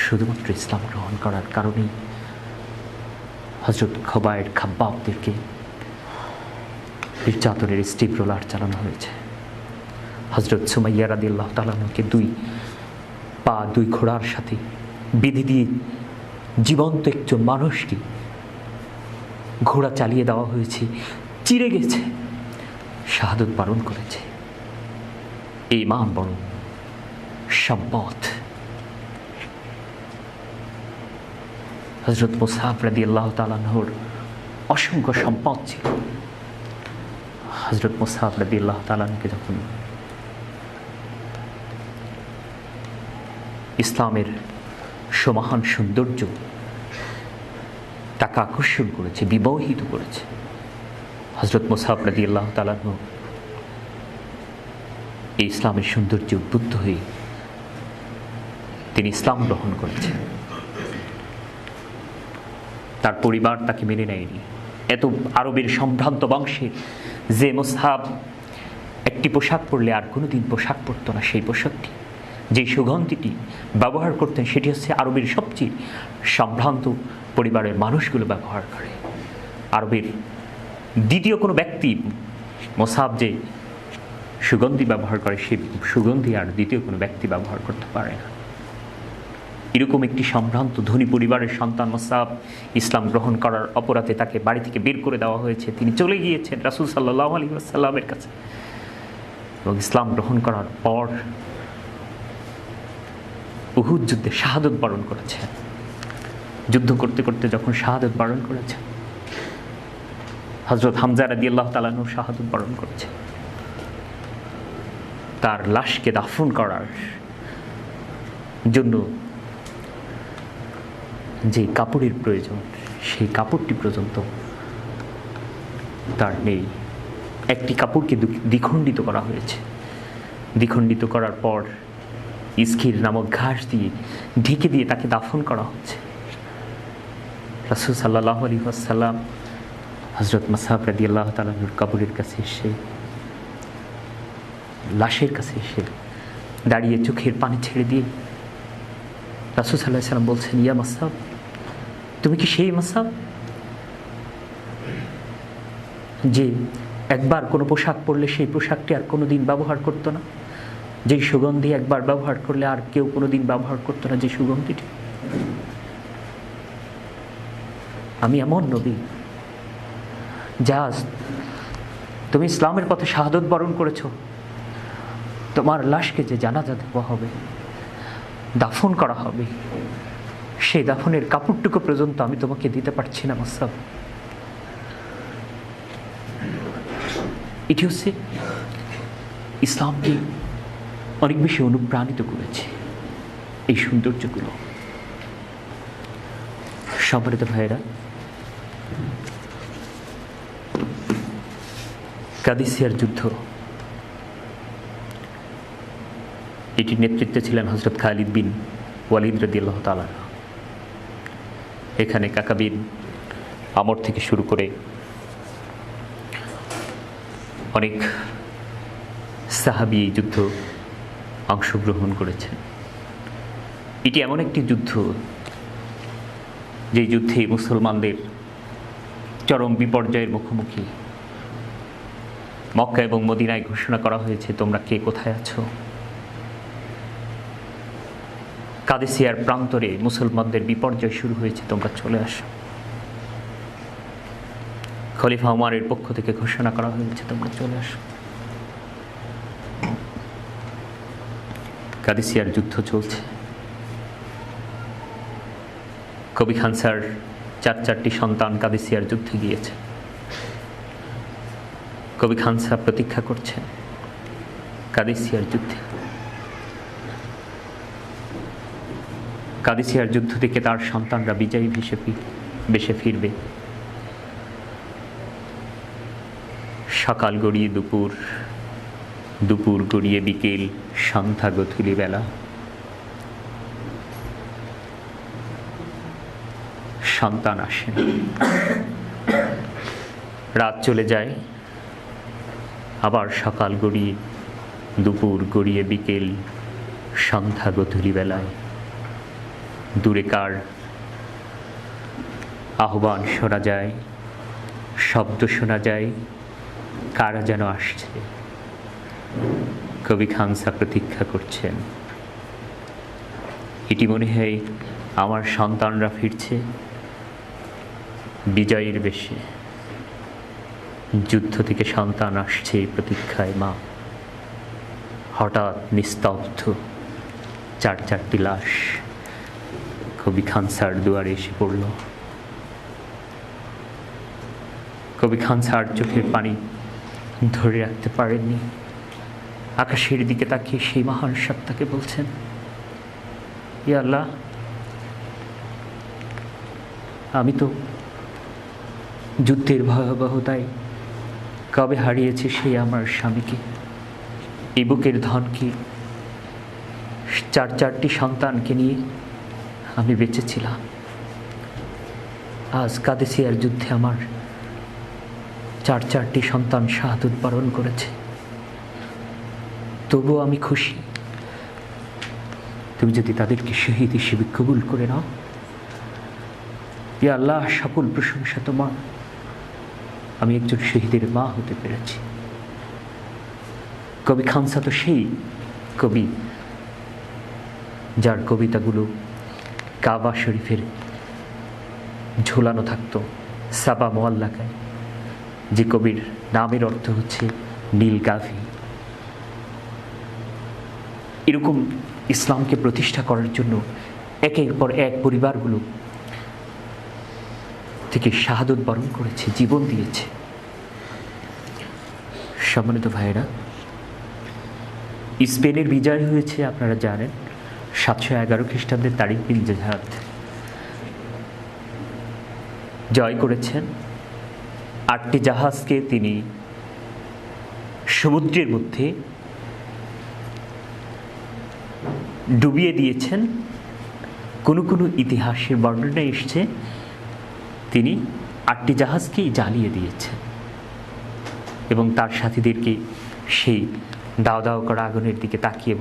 Speaker 2: শুধুমাত্র ইসলাম গ্রহণ করার কারণেই হযরত খাব্বাবদেরকে নির্যাতনের স্টিপ রোলার চালানো হয়েছে। হযরত সুমাইয়া রাদিয়াল্লাহু তাআলা আনহাকে দুই ঘোড়ার সাথে বেঁধে দিয়ে জীবন্ত একজন মানুষকে ঘোড়া চালিয়ে দেওয়া হয়েছে, চিরে গেছে, শাহাদত বরণ করেছে। এই মান বড় সম্পদ। হযরত মুসআব রাদিয়াল্লাহু তাআলা আনহুর অসংখ্য সম্পদ ছিল। হযরত মুসআব রাদিয়াল্লাহু তাআলা আনহুকে যখন ইসলামের সমাহান সৌন্দর্য তাকে আকর্ষণ করেছে, বিমোহিত করেছে, হযরত মুসআব রাদিয়াল্লাহু তাআলা আনহু এই ইসলামের সৌন্দর্যে উদ্বুদ্ধ হয়ে তিনি ইসলাম গ্রহণ করেছেন। তার পরিবার তাকে মেনে নেয়নি। এত আরবের সম্ভ্রান্ত বংশে যে মুসআব একটি পোশাক পরলে আর কোনোদিন পোশাক পরতো না, সেই পোশাকটি, যে সুগন্ধিটি ব্যবহার করতেন, সেটি হচ্ছে আরবের সবচেয়ে সম্ভ্রান্ত পরিবারের মানুষগুলো ব্যবহার করে। আরবের দ্বিতীয় কোনো ব্যক্তি মুসআব যে সুগন্ধি ব্যবহার করে, সেই সুগন্ধি আর দ্বিতীয় কোনো ব্যক্তি ব্যবহার করতে পারে না। এরকম একটি সম্ভ্রান্ত ধনী পরিবারের সন্তান মুসআব ইসলাম গ্রহণ করার অপরাধে তাকে বাড়ি থেকে বের করে দেওয়া হয়েছে। তিনি চলে গিয়েছেন রাসূল সাল্লাল্লাহু আলাইহি ওয়াসাল্লামের কাছে, এবং ইসলাম গ্রহণ করার পর উহুদ যুদ্ধে শাহাদত বরণ করেছেন। যুদ্ধ করতে করতে যখন শাহাদত বরণ করেছেন, হযরত হামজা রাদিয়াল্লাহু তাআলা আনহু শাহাদত বরণ করেছেন। তার লাশকে দাফন করার জন্য যে কাপড়ের প্রয়োজন, সেই কাপড়টি পর্যন্ত তার নেই। একটি কাপড়কে দ্বিখণ্ডিত করা হয়েছে। দ্বিখণ্ডিত করার পর ইসকির নামক ঘাস দিয়ে ঢেকে দিয়ে তাকে দাফন করা হচ্ছে। রাসূল সাল্লাল্লাহু আলাইহি ওয়াসাল্লাম হযরত মুসআব রাদিয়াল্লাহু তাআলা আনহুর কবরের কাছে এসে, লাশের কাছে এসে দাঁড়িয়ে চোখের পানি ছেড়ে দিয়ে রাসূল সাল্লাল্লাহু আলাইহি ওয়াসাল্লাম বলছেন, ইয়া মুসআব, তুমি কি সেই মুসআব যে একবার কোনো পোশাক পরলে সেই পোশাকটি আর কোনোদিন ব্যবহার করতো না, যেই সুগন্ধি একবার ব্যবহার করলে আর কেউ কোনোদিন ব্যবহার করতো না, যে সুগন্ধিটি? আমি এমন নবী যা তুমি ইসলামের পথে শাহাদত বরণ করেছ, তোমার লাশকে যে জানাজা দেওয়া হবে, দাফন করা হবে, সেই দাফনের কাপড়টুকু পর্যন্ত আমি তোমাকে দিতে পারছি না মুসাব। এটি হচ্ছে ইসলামকে অনেক বেশি অনুপ্রাণিত করেছে, এই সৌন্দর্যগুলো। সম্মানিত ভাইয়েরা, কাদিসিয়ার যুদ্ধ, এটির নেতৃত্বে ছিলেন হযরত খালিদ বিন ওয়ালিদ রাদিয়াল্লাহু তাআলা। এখানে কাকা বিন আমর থেকে শুরু করে অনেক সাহাবী এই যুদ্ধ অংশগ্রহণ করেছেন। এটি এমন একটি যুদ্ধ, যে যুদ্ধে মুসলমানদের চরম বিপর্যয়ের মুখোমুখি। মক্কা এবং মদিনায় ঘোষণা করা হয়েছে, তোমরা কে কোথায় আছো? কাদেসিয়ার প্রান্তরে মুসলমানদের বিপর্যয় শুরু হয়েছে, তোমরা চলে আসো। খলিফা ওমরের পক্ষ থেকে ঘোষণা করা হয়েছে, তোমরা চলে আসো। কাদেসিয়ার যুদ্ধ চলছে। কবি খানসার চারটি সন্তান কাদেসিয়ার যুদ্ধে গিয়েছে। কবি খানসা প্রতীক্ষা করছেন কাদেসিয়ার যুদ্ধে। কাদেসিয়ার যুদ্ধ থেকে তার সন্তানরা বিজয়ী বেশে ফিরবে। সকাল গড়িয়ে দুপুর, দুপুর গড়িয়ে বিকেল, সন্ধ্যা গধূলি বেলা। সন্তান আসেন, রাত চলে যায়, আবার সকাল গড়িয়ে দুপুর গড়িয়ে বিকেল, সন্ধ্যা গধূলি বেলায় দূরে কার আহ্বান শোনা যায়, শব্দ শোনা যায়, কারা যেন আসছে। কবি খানসা প্রতীক্ষা করছেন, এটি মনে হয় আমার সন্তানরা ফিরছে বিজয়ের বেশে। যুদ্ধ থেকে সন্তান আসছে এই প্রতীক্ষায় মা। হঠাৎ নিস্তব্ধ, চারটি লাশ কবি খানসার দুয়ারে এসে পড়ল। কবি খানসার চোখের পানি ধরে রাখতে পারেননি। আকাশের দিকে তাকিয়ে সেই মহান সত্তাকে বলছেন, ইয়া আল্লাহ, আমি তো যুদ্ধের ভয়াবহতায় কবে হারিয়েছি সেই আমার স্বামীকে, এই বুকের ধনকে, চারটি সন্তানকে নিয়ে আমি বেঁচেছিলাম। আজ কাদেসিয়ার যুদ্ধে আমার চারটি সন্তান শাহাদাত বরণ করেছে, তবুও আমি খুশি। তুমি যদি তাদেরকে শহীদ হিসেবে কবুল করে নাও। ইয়া আল্লাহ, সকল প্রশংসা তোমার, আমি একজন শহীদের মা হতে পেরেছি। কবি খানসা তো সেই কবি যার কবিতাগুলো কাবা শরীফের ঝোলানো থাকতো সাবা মোয়াল্লাকায়, যে কবির নামের অর্থ হচ্ছে নীলগাভী। এরকম ইসলামকে প্রতিষ্ঠা করার জন্য একের পর এক পরিবারগুলো থেকে শাহাদাত বরণ করেছে, জীবন দিয়েছে। সম্মানিত ভাইয়েরা, স্পেনের বিজয় হয়েছে আপনারা জানেন 711 খ্রিস্টাব্দের তারিক বিন জিহাদ জয় করেছেন। 8টি জাহাজকে তিনি সমুদ্রের মধ্যে ডুবিয়ে দিয়েছেন। কোনো ইতিহাসের বর্ণনা এসছে তিনি 8টি জাহাজকেই জ্বালিয়ে দিয়েছেন এবং তার সাথীদেরকে সেই দাও দাও করা আগুনের দিকে তাকিয়ে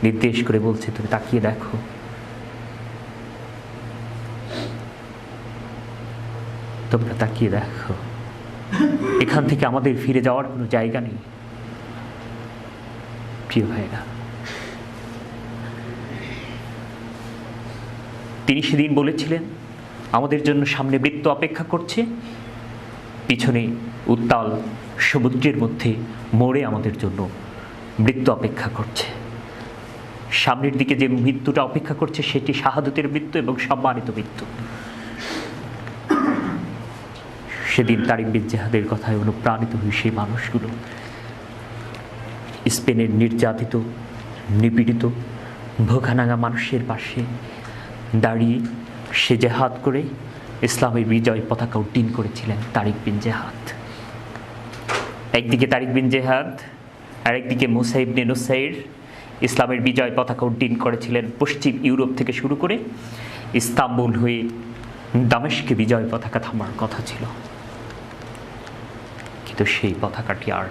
Speaker 2: নির্দেশ করে বলছে, তুমি তাকিয়ে দেখো, তোমরা তাকিয়ে দেখো, এখান থেকে আমাদের ফিরে যাওয়ার কোনো জায়গা নেই। প্রিয় ভাইরা, তিনি সেদিন বলেছিলেন, আমাদের জন্য সামনে মৃত্যু অপেক্ষা করছে, পিছনে উত্তাল সমুদ্রের মধ্যে মোড়ে আমাদের জন্য মৃত্যু অপেক্ষা করছে। সামনের দিকে যে মৃত্যুটা অপেক্ষা করছে সেটি শাহাদতের মৃত্যু এবং সম্মানিত মৃত্যু। সেদিন তারিক বিন জিহাদের কথায় অনুপ্রাণিত হয়ে সেই মানুষগুলো স্পেনের নির্যাতিত, নিপীড়িত, ভোগানাঙা মানুষের পাশে দাঁড়িয়ে সে জেহাদ করে ইসলামের বিজয় পতাকা উড্ডীন করেছিলেন তারিক বিন জিহাদ। একদিকে তারিক বিন জিহাদ, আর একদিকে মুসা ইবনে নুসাইর ইসলামের বিজয় পতাকা উড্ডীন করেছিলেন পশ্চিম ইউরোপ থেকে শুরু করে ইস্তাম্বুল হয়ে দামেস্কে বিজয় পতাকা থামার কথা ছিল, কিন্তু সেই পতাকাটি আর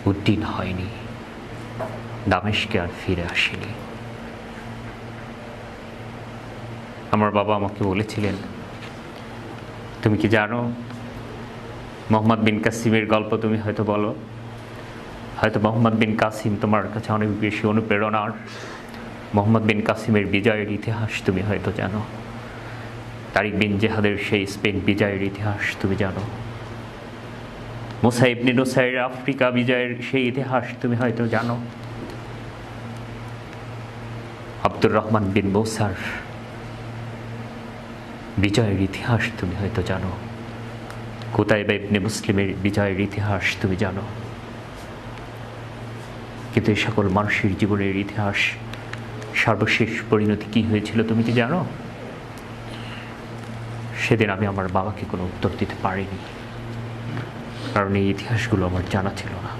Speaker 2: উড্ডীন হয়নি, দামেস্কে আর ফিরে আসেনি। আমার বাবা আমাকে বলেছিলেন, তুমি কি জানো মোহাম্মদ বিন কাসিমের গল্প তুমি হয়তো বলো, হয়তো মোহাম্মদ বিন কাসিম তোমার কাছে অনেক বেশি অনুপ্রেরণার। মোহাম্মদ বিন কাসিমের বিজয়ের ইতিহাস তুমি হয়তো জানো, তারিক বিন জিহাদের সেই স্পেন বিজয়ের ইতিহাস তুমি জানো, মুসা ইবনে নুসাইর আফ্রিকা বিজয়ের সেই ইতিহাস তুমি হয়তো জানো, আব্দুর রহমান বিন মৌসার বিজয়ের ইতিহাস তুমি হয়তো জানো, কুতাইবা ইবনে মুসলিমের বিজয়ের ইতিহাস তুমি জানো, কিন্তু এই সকল মানুষের জীবনের ইতিহাস সর্বশেষ পরিণতি কি হয়েছিল তুমি কি জানো? সেদিন আমি আমার বাবাকে কোনো উত্তর দিতে পারিনি, কারণ এই ইতিহাসগুলো আমার জানা ছিল না।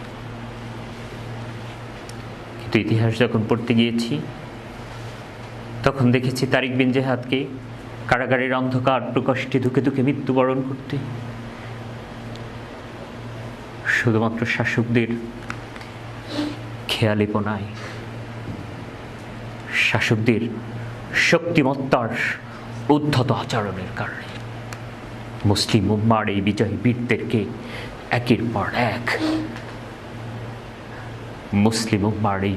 Speaker 2: কিন্তু ইতিহাস যখন পড়তে গিয়েছি তখন দেখেছি তারিক বিন জিহাদকে কারাগারের অন্ধকার প্রকোষ্ঠে ধুকে ধুকে মৃত্যুবরণ করতে শুধুমাত্র শাসকদের খেয়ালিপনায়, শাসকদের শক্তিমত্তার উদ্ধত আচরণের কারণে মুসলিম উম্মার এই বিজয়ী বীরদেরকে একের পর এক মুসলিম উম্মার এই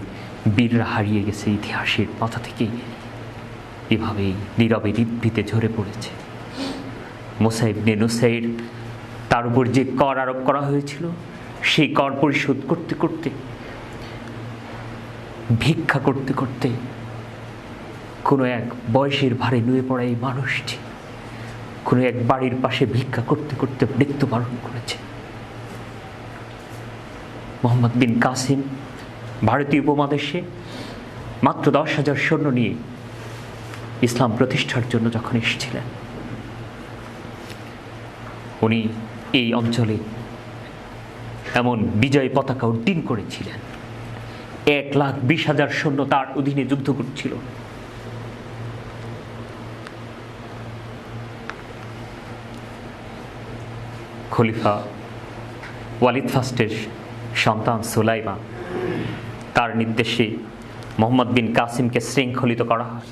Speaker 2: বীররা হারিয়ে গেছে ইতিহাসের পাতা থেকে, এভাবেই নীরবে নিভৃতে ঝরে পড়েছে। মুসা ইবনে নুসাইর, তার উপর যে কর আরোপ করা হয়েছিল সেই কর পরিশোধ করতে করতে, ভিক্ষা করতে করতে কোনো এক বয়সের ভারে নুয়ে পড়া এই মানুষটি কোনো এক বাড়ির পাশে ভিক্ষা করতে করতে মৃত্যুবরণ করেছে। মোহাম্মদ বিন কাসিম ভারতীয় উপমহাদেশে মাত্র 10,000 সৈন্য নিয়ে ইসলাম প্রতিষ্ঠার জন্য যখন এসেছিলেন, উনি এই অঞ্চলে এমন বিজয় পতাকা উড্ডীন করেছিলেন, 1,20,000 সৈন্য তার অধীনে যুদ্ধ করছিল। খলিফা ওয়ালিদ ফার্স্টের সন্তান সুলাইমান, তার নির্দেশে মোহাম্মদ বিন কাসিমকে শৃঙ্খলিত করা হয়।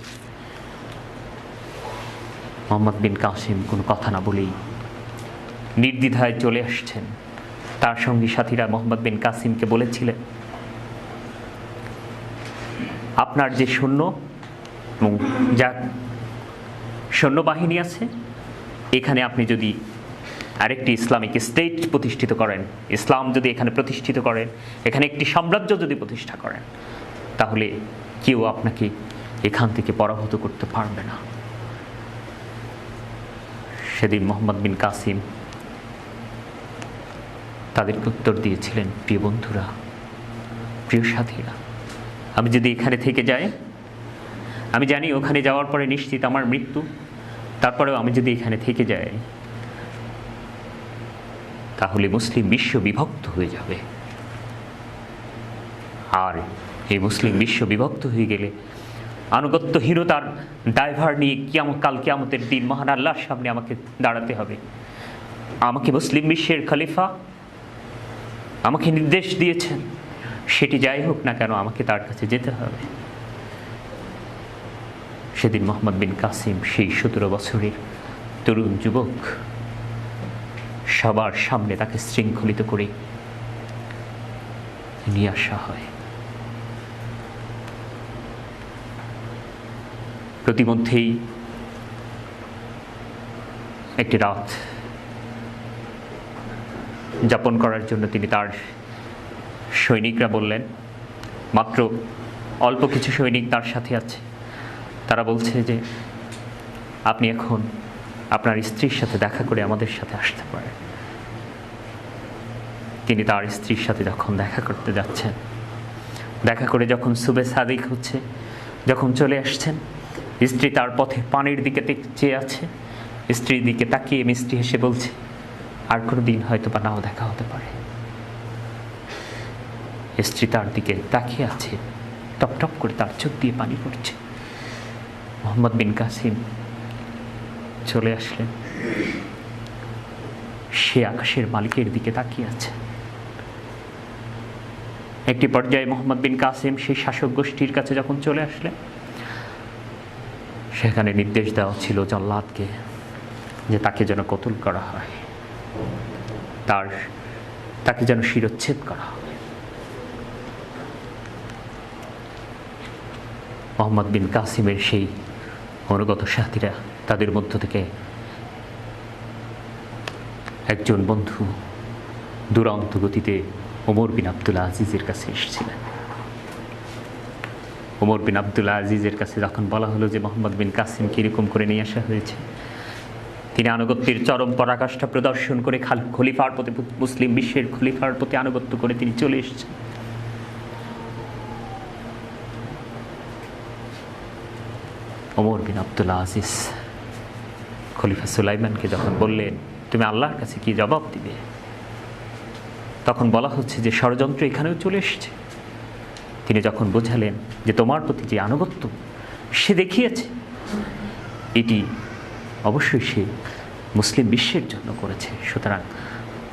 Speaker 2: মোহাম্মদ বিন কাসিম কোনো কথা না বলেই নির্দ্বিধায় চলে আসছেন। তার সঙ্গী সাথীরা মোহাম্মদ বিন কাসিমকে বলেছিলেন, আপনার যে সৈন্য এবং যা সৈন্যবাহিনী আছে, এখানে আপনি যদি আরেকটি ইসলামিক স্টেট প্রতিষ্ঠিত করেন, ইসলাম যদি এখানে প্রতিষ্ঠিত করেন, এখানে একটি সাম্রাজ্য যদি প্রতিষ্ঠা করেন, তাহলে কেউ আপনাকে এখান থেকে পরাভূত করতে পারবে না। সেদিন মোহাম্মদ বিন কাসিম তাদেরকে উত্তর দিয়েছিলেন, প্রিয় বন্ধুরা, প্রিয় সাথীরা, আমি যদি এখানে থেকে যাই, আমি জানি ওখানে যাওয়ার পরে নিশ্চিত আমার মৃত্যু, তারপরেও আমি যদি এখানে থেকে যাই তাহলে মুসলিম বিশ্ব বিভক্ত হয়ে যাবে, আর এই মুসলিম বিশ্ব বিভক্ত হয়ে গেলে আনুগত্যহীনতার দায়ভার নিয়ে কাল কিয়ামতের দিন মহান আল্লাহর সামনে আমাকে দাঁড়াতে হবে। আমাকে মুসলিম বিশ্বের খলিফা আমাকে নির্দেশ দিয়েছেন, সেটি যাই হোক না কেন আমাকে তার কাছে যেতে হবে। সেদিন মোহাম্মদ বিন কাসিম সেই 17 বছরের তরুণ যুবক, সবার সামনে তাকে শৃঙ্খলিত করে নিয়ে আসা হয়। প্রতিমধ্যেই একটি রাত যাপন করার জন্য তিনি তার সৈনিকরা বললেন, মাত্র অল্প কিছু সৈনিক তার সাথে আছে। তারা বলছে যে আপনি এখন আপনার স্ত্রীর সাথে দেখা করে আমাদের সাথে আসতে পারেন। তিনি তার স্ত্রীর সাথে যখন দেখা করতে যাচ্ছেন, দেখা করে যখন সুবে সাদিক হচ্ছে, যখন চলে আসছেন, স্ত্রী তার পথে পানির দিকে চেয়ে আছে। স্ত্রীর দিকে তাকিয়ে মিষ্টি হেসে বলছে, আর কোনো দিন হয়তো বা নাও দেখা হতে পারে। স্ত্রী তার দিকে তাকিয়ে আছে, টপ টপ করে তার চোখ দিয়ে পানি পড়ছে। মোহাম্মদ বিন কাসিম চলে আসলেন, সে আকাশের মালিকের দিকে তাকিয়ে আছে। একটি পর্যায়ে মোহাম্মদ বিন কাসিম সেই শাসক গোষ্ঠীর কাছে যখন চলে আসলেন, সেখানে নির্দেশ দেওয়া ছিল জল্লাদকে যে তাকে যেন কতল করা হয়, তাকে যেন শিরচ্ছেদ করা হয়। মোহাম্মদ বিন কাসিমের সেই অনুগত সাথীরা, তাদের মধ্য থেকে একজন বন্ধু দুরন্ত গতিতে ওমর বিন আবদুল আজিজের কাছে এসেছিলেন। ওমর বিন আবদুল আজিজের কাছে যখন বলা হলো যে মোহাম্মদ বিন কাসিমকে এরকম করে নিয়ে আসা হয়েছে, তিনি আনুগত্যের চরম পরাকাষ্ঠা প্রদর্শন করে খলিফার প্রতি, মুসলিম বিশ্বের খলিফার প্রতি আনুগত্য করে তিনি চলে এসেছেন। ওমর বিন আবদুল আজিজ খলিফা সুলাইমানকে যখন বললেন, তুমি আল্লাহর কাছে কি জবাব দিবে? তখন বলা হচ্ছে যে ষড়যন্ত্র এখানেও চলে এসেছে। তিনি যখন বোঝালেন যে তোমার প্রতি যে আনুগত্য সে দেখিয়েছে, এটি অবশ্যই সে মুসলিম বিশ্বের জন্য করেছে, সুতরাং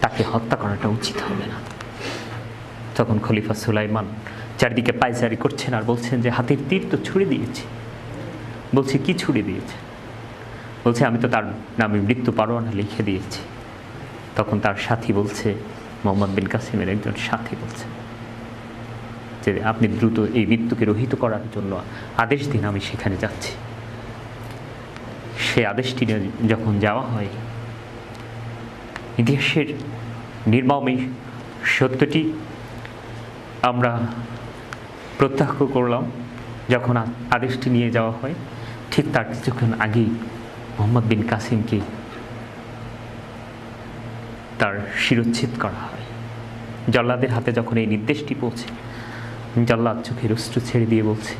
Speaker 2: তাকে হত্যা করাটা উচিত হবে না। তখন খলিফা সুলাইমান চারিদিকে পায়চারি করছেন আর বলছেন যে হাতের তীর তো ছুড়ে দিয়েছি। বলছে কি ছুড়ে দিয়েছে? বলছে আমি তো তার নামে মৃত্যু পরোয়ানা লিখে দিয়েছি। তখন তার সাথী বলছে, মোহাম্মদ বিন কাসিমের একজন সাথী বলছে যে আপনি দ্রুত এই মৃত্যুকে রহিত করার জন্য আদেশ দিন, আমি সেখানে যাচ্ছি। সে আদেশটি যখন যাওয়া হয়, ইতিহাসের নির্মম এই সত্যটি আমরা প্রত্যক্ষ করলাম। যখন আদেশটি নিয়ে যাওয়া হয়, ঠিক তার কিছুক্ষণ আগেই মোহাম্মদ বিন কাসিমকে তার শিরচ্ছেদ করা হয়। জল্লাদের হাতে যখন এই নির্দেশটি পৌঁছে, জল্লাদ চোখের অশ্রু ছেড়ে দিয়ে বলছে,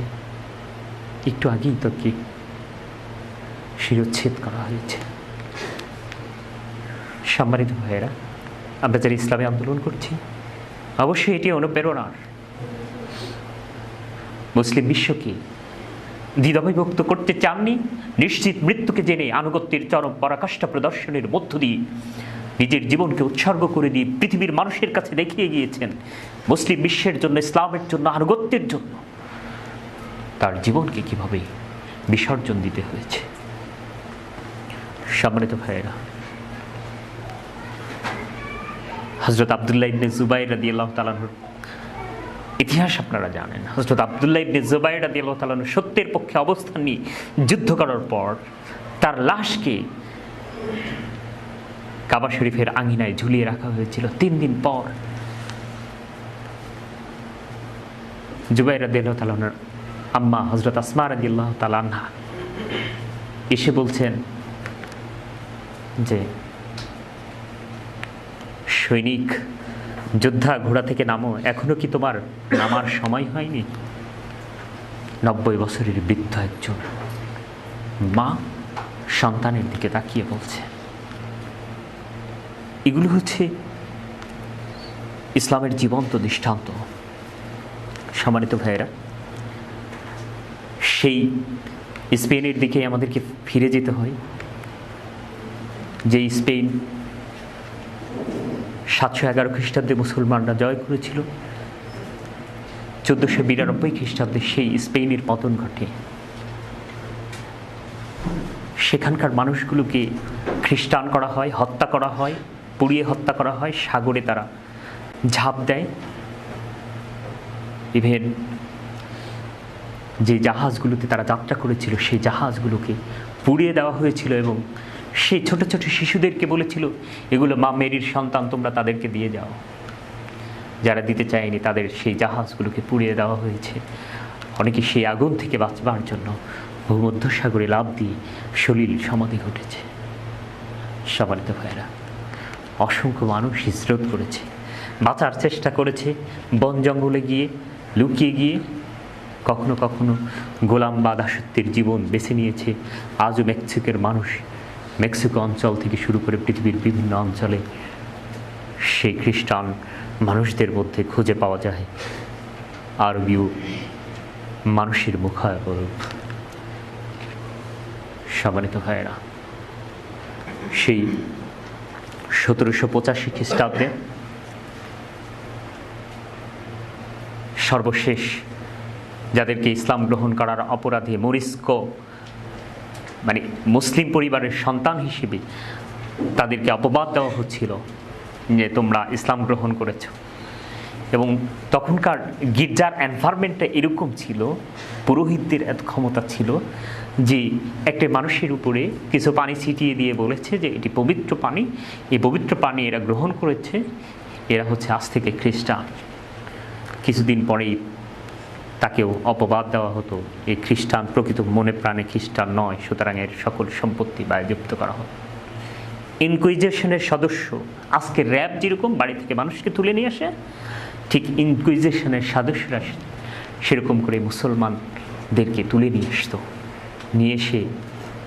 Speaker 2: একটু আগেই তো কি শিরচ্ছেদ করা হয়েছে। সম্মানিত ভাইয়েরা, আমরা যারা ইসলামে আন্দোলন করছি, অবশ্যই এটি অনুপ্রেরণার। মুসলিম বিশ্বকে দ্বিধাবিভক্ত করতে চাননি, নিশ্চিত মৃত্যুকে জেনে আনুগত্যের চরম পরাকাষ্ঠা প্রদর্শনের মধ্য দিয়ে নিজের জীবনকে উৎসর্গ করে দিয়ে পৃথিবীর মানুষের কাছে দেখিয়ে গিয়েছেন মুসলিম বিশ্বের জন্য, ইসলামের জন্য, আনুগত্যের জন্য তার জীবনকে কিভাবে বিসর্জন দিতে হয়েছে। সম্মানিত ভাইয়েরা, হযরত আব্দুল্লাহ ইবনে জুবাইর রাদিয়াল্লাহু তাআলা আনহুর ইতিহাস আপনারা জানেন। হযরত আব্দুল্লাহ ইবনে জুবাইর রাদিয়াল্লাহু তাআলা আনহু সত্যের পক্ষে অবস্থান নিয়ে যুদ্ধ করার পর তার লাশকে কাবা শরীফের আঙিনায় ঝুলিয়ে রাখা হয়েছিল। 3 দিন পর জুবাইর রাদিয়াল্লাহু তাআলা আনহুর আম্মা হযরত আসমা রাদিয়াল্লাহু তাআলা আনহা এসে বলছেন যে সৈনিক, যোদ্ধা, ঘোড়া থেকে নামো, এখনো কি তোমার নামার সময় হয়নি? 90 বছরের বৃদ্ধ একজন মা সন্তানের দিকে তাকিয়ে বলছে। এগুলো হচ্ছে ইসলামের জীবন্ত দৃষ্টান্ত। সম্মানিত ভাইয়েরা, সেই স্পেনের দিকে আমাদেরকে ফিরে যেতে হয়, যে স্পেন 711 খ্রিস্টাব্দে মুসলমানরা জয় করেছিল। 1492 খ্রিস্টাব্দে সেই স্পেনের পতন ঘটে। সেখানকার মানুষগুলোকে খ্রিস্টান করা হয়, হত্যা করা হয়, পুড়িয়ে হত্যা করা হয়, সাগরে তারা ঝাঁপ দেয়। ইভেন যে জাহাজগুলোতে তারা যাত্রা করেছিল সেই জাহাজগুলোকে পুড়িয়ে দেওয়া হয়েছিল এবং সেই ছোট ছোট শিশুদেরকে বলেছিল, এগুলো মা মেরির সন্তান, তোমরা তাদেরকে দিয়ে যাও। যারা দিতে চায়নি তাদের সেই জাহাজগুলোকে পুড়িয়ে দেওয়া হয়েছে। অনেকে সেই আগুন থেকে বাঁচবার জন্য ভূমধ্যসাগরে লাফ দিয়ে সলিল সমাধি ঘটেছে। সম্মানিত ভাইয়েরা, অসংখ্য মানুষ হিজরত করেছে, বাঁচার চেষ্টা করেছে, বন জঙ্গলে গিয়ে লুকিয়ে গিয়ে কখনো কখনো গোলাম বা দাসত্বের জীবন বেছে নিয়েছে। আজও মেক্সিকোর মানুষ, মেক্সিকো অঞ্চল থেকে শুরু করে পৃথিবীর বিভিন্ন অঞ্চলে সেই খ্রিস্টান মানুষদের মধ্যে খুঁজে পাওয়া যায় আরবীয় মানুষের মুখাবয়ব। সম্মানিত ভাইয়েরা, সেই 1785 খ্রিস্টাব্দে সর্বশেষ যাদেরকে ইসলাম গ্রহণ করার অপরাধে মরিস্কো মানে মুসলিম পরিবারের সন্তান হিসেবে তাদেরকে অপবাদ দেওয়া হচ্ছিল যে তোমরা ইসলাম গ্রহণ করেছ। এবং তখনকার গির্জার এনভায়রনমেন্টটা এরকম ছিল, পুরোহিতদের এত ক্ষমতা ছিল যে একটা মানুষের উপরে কিছু পানি ছিটিয়ে দিয়ে বলেছে যে এটি পবিত্র পানি, এই পবিত্র পানি এরা গ্রহণ করেছে, এরা হচ্ছে আজ থেকে খ্রিস্টান। কিছুদিন পরেই তাকেও অপবাদ দেওয়া হতো এই খ্রিস্টান প্রকৃত মনে প্রাণে খ্রিস্টান নয়, সুতরাং এর সকল সম্পত্তি বাজেয়াপ্ত করা হতো। ইনকুইজিশনের সদস্য, আজকে র্যাব যেরকম বাড়ি থেকে মানুষকে তুলে নিয়ে আসে, ঠিক ইনকুইজিশনের সদস্যরা সেরকম করে মুসলমানদেরকে তুলে নিয়ে আসতো, নিয়ে এসে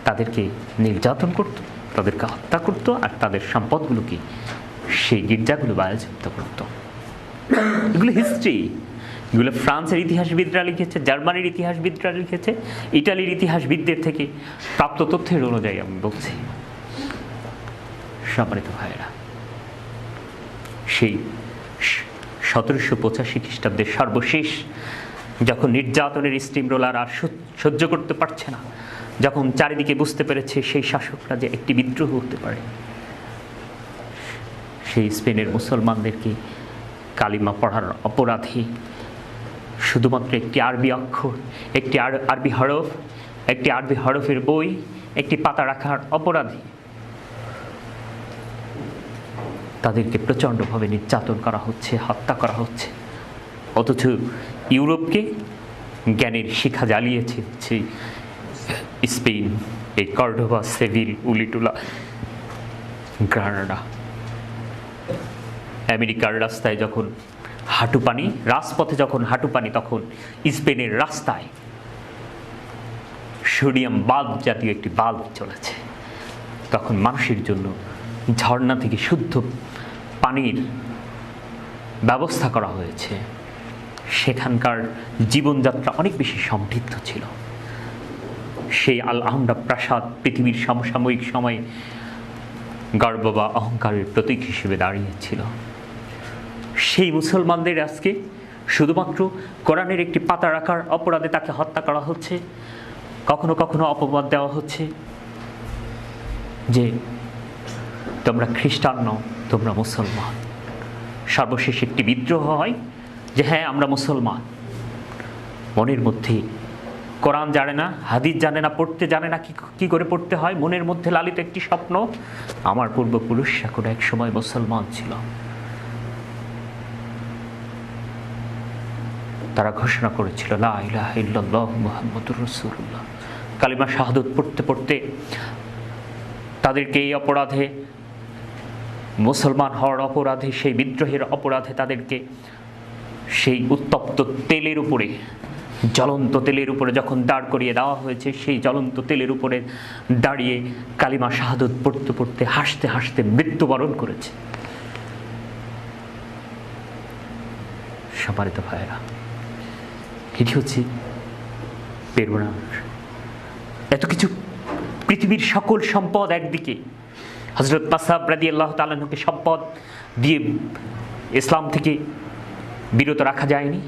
Speaker 2: তাদেরকে নির্যাতন করত, তাদেরকে হত্যা করত, আর তাদের সম্পদগুলোকে সেই গির্জাগুলো বাজেয়াপ্ত করত। এগুলো হিস্ট্রি, এগুলো ফ্রান্সের ইতিহাসবিদরা লিখেছে, জার্মানির ইতিহাসবিদরা লিখেছে, ইটালির ইতিহাসবিদদের থেকে প্রাপ্ত তথ্যের অনুযায়ী আমি বলছি। সম্মানিত ভাইয়েরা, সেই 1785 খ্রিস্টাব্দের সর্বশেষ যখন নির্যাতনের স্টিম রোলার আর সহ্য করতে পারছে না, যখন চারিদিকে বুঝতে পেরেছে সেই শাসকরা যে একটি বিদ্রোহ হতে পারে, সেই স্পেনের মুসলমানদেরকে কালিমা পড়ার অপরাধী, শুধুমাত্র একটি আরবি অক্ষর, একটি আরবি হরফ, একটি আরবি হরফের বই, একটি পাতা রাখার অপরাধী তাদেরকে প্রচণ্ডভাবে নির্যাতন করা হচ্ছে, হত্যা করা হচ্ছে। অথচ ইউরোপকে জ্ঞানের শিখা জ্বালিয়েছে হচ্ছে স্পেন, এই কর্ডোবা, সেভিল, উলিটুলা, গ্রানাডা। আমেরিকার রাস্তায় যখন হাঁটু পানি, রাজপথে যখন হাঁটু পানি, তখন স্পেনের রাস্তায় সোডিয়াম বাল্ব জাতীয় একটি বাল্ব চলেছে। তখন মানুষের জন্য ঝর্ণা থেকে শুদ্ধ পানির ব্যবস্থা করা হয়েছে। সেখানকার জীবনযাত্রা অনেক বেশি সমৃদ্ধ ছিল। সেই আল-আহমরা প্রাসাদ পৃথিবীর সমসাময়িক সময়ে গর্ব বা অহংকারের প্রতীক হিসেবে দাঁড়িয়েছিল। সেই মুসলমানদের আজকে শুধুমাত্র কোরআনের একটি পাতা রাখার অপরাধে তাকে হত্যা করা হচ্ছে। কখনো কখনো অপবাদ দেওয়া হচ্ছে যে তোমরা খ্রিস্টান নও, তোমরা মুসলমান। সর্বশেষ একটি বিদ্রোহ হয় যে হ্যাঁ আমরা মুসলমান। মনের মধ্যে কোরআন জানে না, হাদিস জানে না, পড়তে জানে না কি করে পড়তে হয়, মনের মধ্যে লালিত একটি স্বপ্ন, আমার পূর্বপুরুষরা কোনো এক সময় মুসলমান ছিল। তারা ঘোষণা করেছিল লা ইলাহা ইল্লাল্লাহু মুহাম্মাদুর রাসূলুল্লাহ। কালিমা শাহাদাত পড়তে পড়তে তাদেরকে এই অপরাধে, মুসলমান হওয়ার অপরাধে, সেই বিদ্রোহের অপরাধে তাদেরকে সেই উত্তপ্ত তেলের উপরে, জ্বলন্ত তেলের উপরে যখন দাঁড় করিয়ে দেওয়া হয়েছে, সেই জ্বলন্ত তেলের উপরে দাঁড়িয়ে কালিমা শাহাদাত পড়তে পড়তে হাসতে হাসতে মৃত্যুবরণ করেছে। সম্মানিত ভাইয়েরা, এটি হচ্ছে প্রেরণা। এত কিছু, পৃথিবীর সকল সম্পদ একদিকে, হযরত মাসআব রাদিয়াল্লাহু তাআলা আনহুকে সম্পদ দিয়ে ইসলাম থেকে বিরত রাখা যায়নি।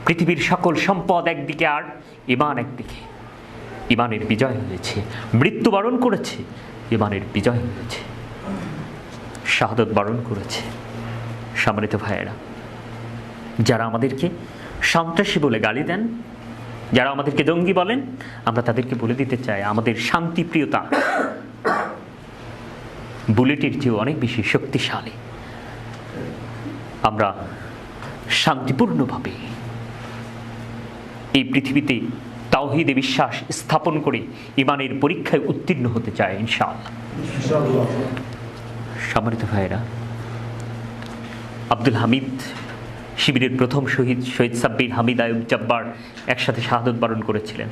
Speaker 2: পৃথিবীর সকল সম্পদ একদিকে আর ঈমান একদিকে। ঈমানের বিজয় হয়েছে, মৃত্যুবরণ করেছে, ঈমানের বিজয় হয়েছে, শাহাদাত বরণ করেছে। সম্মানিত ভাইয়েরা, যারা আমাদেরকে সন্ত্রাসী বলে গালি দেন, যারা আমাদেরকে জঙ্গি বলেন, আমরা তাদেরকে বলে দিতে চাই আমাদের শান্তিপ্রিয়তা বুলেটের চেয়ে অনেক বেশি শক্তিশালী। আমরা শান্তিপূর্ণভাবে এই পৃথিবীতে তাওহীদে বিশ্বাস স্থাপন করে ঈমানের পরীক্ষায় উত্তীর্ণ হতে চায় ইনশাআল্লাহ। সম্মানিত ভাইয়েরা, আব্দুল হামিদ শিবিরের প্রথম শহীদ সাব্বির, হামিদ, আয়ুব, জব্বার একসাথে শাহাদত বরণ করেছিলেন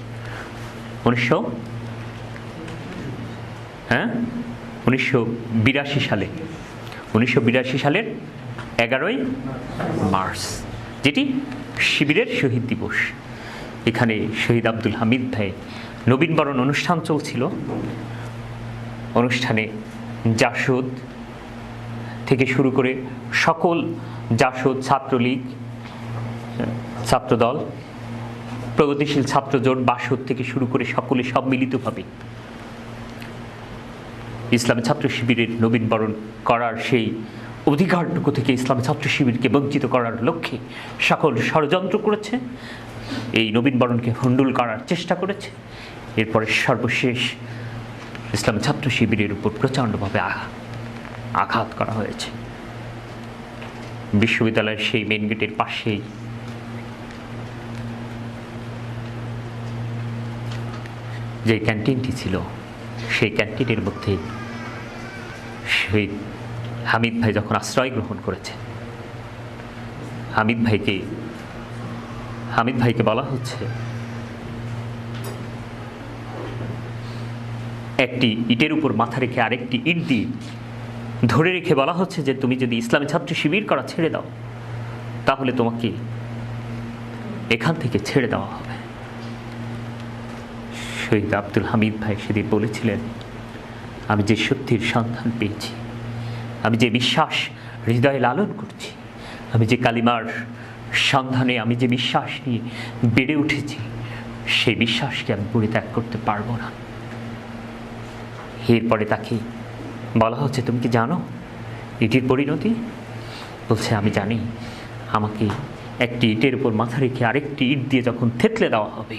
Speaker 2: 1982 সালে। 1982 সালের 11ই মার্চ, যেটি শিবিরের শহীদ দিবস। এখানে শহীদ আব্দুল হামিদ ভাই নবীনবরণ অনুষ্ঠান চলছিল। অনুষ্ঠানে জাসদ থেকে শুরু করে সকল জাসদ, ছাত্রলীগ, ছাত্রদল, প্রগতিশীল ছাত্রজোট, বাসদ থেকে শুরু করে সকলে সম্মিলিতভাবে ইসলামী ছাত্র শিবিরের নবীনবরণ করার সেই অধিকারটুকু থেকে ইসলামী ছাত্র শিবিরকে বঞ্চিত করার লক্ষ্যে সকল ষড়যন্ত্র করেছে, এই নবীনবরণকে ভণ্ডুল করার চেষ্টা করেছে। এরপরে সর্বশেষ ইসলামী ছাত্র শিবিরের উপর প্রচণ্ডভাবে আঘাত করা হয়েছে। বিশ্ববিদ্যালয়ের সেই মেন গেটের পাশেই যে ক্যান্টিনটি ছিল, সেই ক্যান্টিনের মধ্যে শহীদ হামিদ ভাই যখন আশ্রয় গ্রহণ করেছে, হামিদ ভাইকে বলা হচ্ছে একটি ইটের উপর মাথা রেখে আরেকটি ইট দিয়ে ধরে রেখে বলা হচ্ছে যে তুমি যদি ইসলামী ছাত্র শিবির করা ছেড়ে দাও তাহলে তোমাকে এখান থেকে ছেড়ে দেওয়া হবে। শহীদ আব্দুল হামিদ ভাই সেদিন বলেছিলেন, আমি যে সত্যির সন্ধান পেয়েছি, আমি যে বিশ্বাস হৃদয়ে লালন করছি, আমি যে কালিমার সন্ধানে আমি যে বিশ্বাস নিয়ে বেড়ে উঠেছি, সেই বিশ্বাসকে আমি পরিত্যাগ করতে পারবো না। এরপরে তাকে বলা হচ্ছে, তুমি কি জানো এটির পরিণতি? বলছে, আমি জানি। আমাকে একটি ইটের উপর মাথা রেখে আরেকটি ইট দিয়ে যখন থেতলে দেওয়া হবে,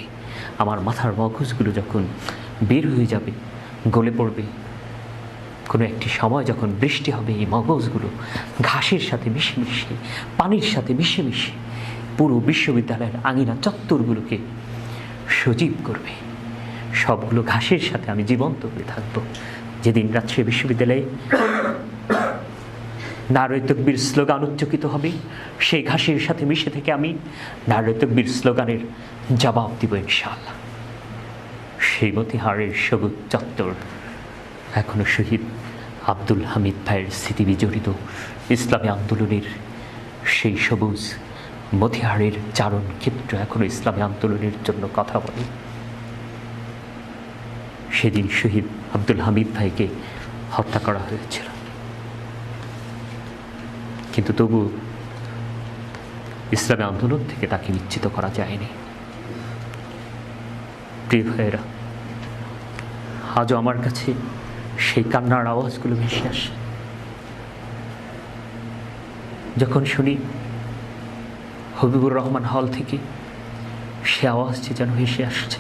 Speaker 2: আমার মাথার মগজগুলো যখন বের হয়ে যাবে, গলে পড়বে, কোনো একটি সময় যখন বৃষ্টি হবে, এই মগজগুলো ঘাসের সাথে মিশে মিশে, পানির সাথে মিশে মিশে পুরো বিশ্ববিদ্যালয়ের আঙিনা চত্বরগুলোকে সজীব করবে। সবগুলো ঘাসের সাথে আমি জীবন্ত হয়ে থাকবো। যেদিন রাজশাহী বিশ্ববিদ্যালয়ে নারায়ে তাকবীর স্লোগান উচ্চকিত হবে, সেই ঘাসের সাথে মিশে থেকে আমি নারায়ে তাকবীর স্লোগানের জবাব দিব ইনশাআল্লাহ। সেই মতিহারের সবুজ চত্বর এখনো শহীদ আব্দুল হামিদ ভাইয়ের স্মৃতি বিজড়িত। ইসলামী আন্দোলনের সেই সবুজ মতিহারের চারণ ক্ষেত্র এখনো ইসলামী আন্দোলনের জন্য কথা বলে। সেদিন শহীদ আব্দুল হামিদ ভাইকে হত্যা করা হয়েছিল, কিন্তু তবু ইসলামী আন্দোলন থেকে তাকে নিশ্চিত করা যায়নি। প্রিয় ভাইয়েরা, আজও আমার কাছে সেই কান্নার আওয়াজগুলো ভেসে আসে। যখন শুনি হবিবুর রহমান হল থেকে, সে আওয়াজটি যেন ভেসে আসছে।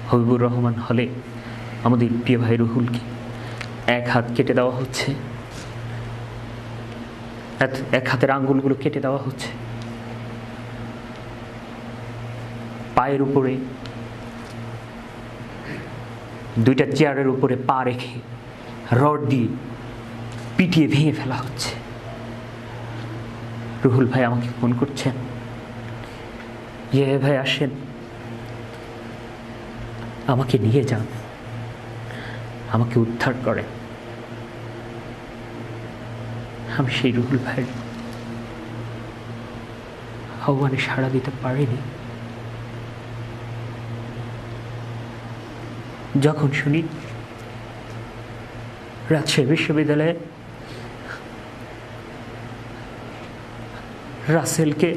Speaker 2: হবিবুর রহমান হলে আমাদের প্রিয় ভাই রুহুলকে এক হাত কেটে দেওয়া হচ্ছে, এক হাতের আঙ্গুলগুলো কেটে দেওয়া হচ্ছে, পায়ের উপরে দুইটা চেয়ারের উপরে পা রেখে রড দিয়ে পিটিয়ে ভেঙে ফেলা হচ্ছে। রুহুল ভাই আমাকে ফোন করছেন, ভাই আসেন, আমাকে নিয়ে যান, আমাকে উদ্ধার করেন। আমি সেই রুহুল ভাইয়ের আহ্বানে সাড়া দিতে পারিনি। যখন শুনি রাজশাহী বিশ্ববিদ্যালয়ে রাসেলকে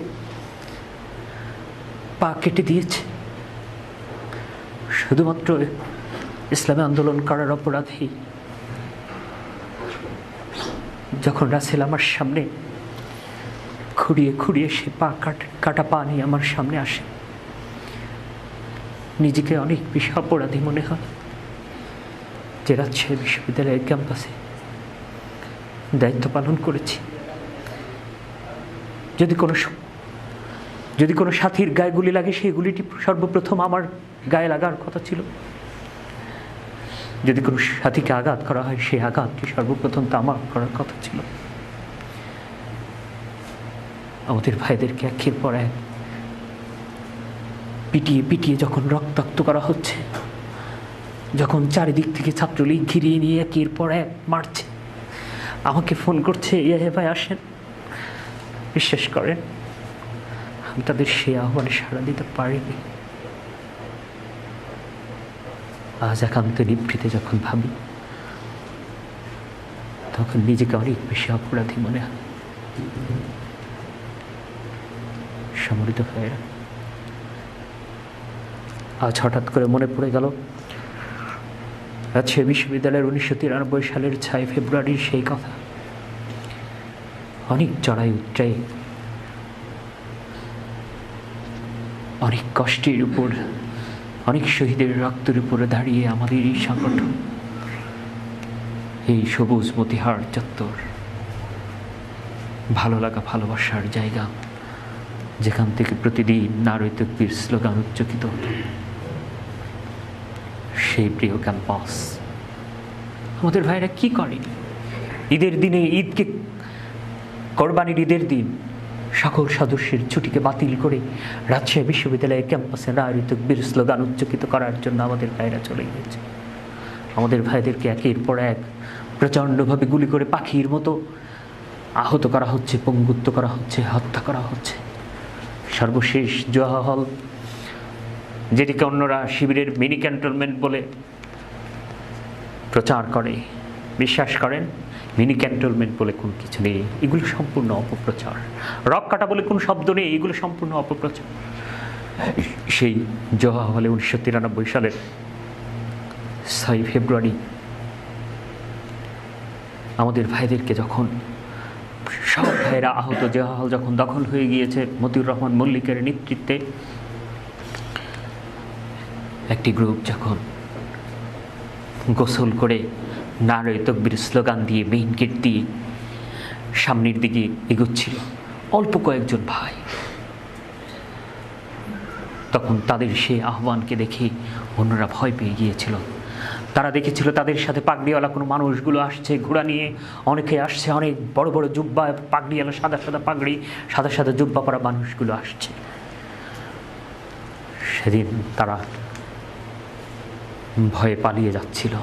Speaker 2: পা কেটে দিয়েছে শুধুমাত্র ইসলামী আন্দোলন করার অপরাধী, যখন রাসেল আমার সামনে খুঁড়িয়ে খুঁড়িয়ে সে পা কাটা পা নিয়ে আমার সামনে আসে, নিজেকে অনেক বেশি অপরাধী মনে হয় যে রাজশাহী বিশ্ববিদ্যালয়ের ক্যাম্পাসে দায়িত্ব পালন করেছি। যদি কোনো সাথীর গায়ে গুলি লাগে সেই গুলিটি সর্বপ্রথম আমার গায়ে লাগার কথা ছিল। যদি কোনো সাথীকে আঘাত করা হয় সেই আঘাতটি সর্বপ্রথম তা আমার করার কথা ছিল। আমাদের ভাইদেরকে একের পর এক পিটিয়ে পিটিয়ে যখন রক্তাক্ত করা হচ্ছে, যখন চারিদিক থেকে ছাত্রলীগ ঘিরিয়ে নিয়ে একের পর এক মারছে, আমাকে ফোন করছে, ইয়ে ভাই আসেন। বিশ্বাস করেন আমি তাদের সে আহ্বানে সাড়া দিতে পারিনি। আজ একান্ত নিভৃতে যখন ভাবি তখন নিজেকে অনেক বেশি অপরাধী মনে হয়। সম্মানিত ভাইয়েরা, আজ হঠাৎ করে মনে পড়ে গেল রাজশাহী বিশ্ববিদ্যালয়ের 1993 সালের 6 ফেব্রুয়ারির সেই কথা। অনেক চড়াই উতরাই, অনেক কষ্টের উপর, অনেক শহীদের রক্তের উপরে দাঁড়িয়ে আমাদের এই সংগঠন, এই সবুজ মতিহার চত্বর, ভালো লাগা ভালোবাসার জায়গা, যেখান থেকে প্রতিদিন নারী তাকবীর স্লোগান উচ্চকিত হতো। সেই প্রিয় ক্যাম্পাস আমাদের ভাইরা কি করে? ঈদের দিনে, ঈদকে কোরবানির ঈদের দিন সকল সদস্যের ছুটিকে বাতিল করে রাজশাহী বিশ্ববিদ্যালয়ের ক্যাম্পাসে নারী তাকবীর স্লোগান উচ্চকিত করার জন্য আমাদের ভাইরা চলে গিয়েছে। আমাদের ভাইদেরকে একের পর এক প্রচণ্ডভাবে গুলি করে পাখির মতো আহত করা হচ্ছে, পঙ্গুত্ব করা হচ্ছে, হত্যা করা হচ্ছে। সর্বশেষ জোহা হল, যেটিকে অন্যরা শিবিরের মিনি ক্যান্টনমেন্ট বলে প্রচার করে, বিশ্বাস করেন মিনি ক্যান্টনমেন্ট বলে কোনো কিছু নেই, এগুলো সম্পূর্ণ অপপ্রচার। রক কাটা বলে কোনো শব্দ নেই, এগুলো সম্পূর্ণ অপপ্রচার। সেই জোহা হলে 1993 সালের 6 ফেব্রুয়ারি আমাদের ভাইদেরকে যখন সব ভাইয়েরা আহত, জোহা হল যখন দখল হয়ে গিয়েছে মতিউর রহমান মল্লিকের নেতৃত্বে, একটি গ্রুপ যখন গোসল করে নারী তাকবীর স্লোগান দিয়ে মেইন গেট দিয়ে সামনের দিকে এগোচ্ছিল, অল্প কয়েকজন ভাই, তখন তাদের সেই আহ্বানকে দেখে অন্যরা ভয় পেয়ে গিয়েছিল। তারা দেখেছিল তাদের সাথে পাগড়িওয়ালা কোনো মানুষগুলো আসছে ঘোড়া নিয়ে, অনেকে আসছে অনেক বড় বড় জুব্বা, পাগড়িওয়ালা সাদা সাদা পাগড়ি, সাদা সাদা জুব্বা পরা মানুষগুলো আসছে। সেদিন তারা ভয়ে পালিয়ে যাচ্ছিল।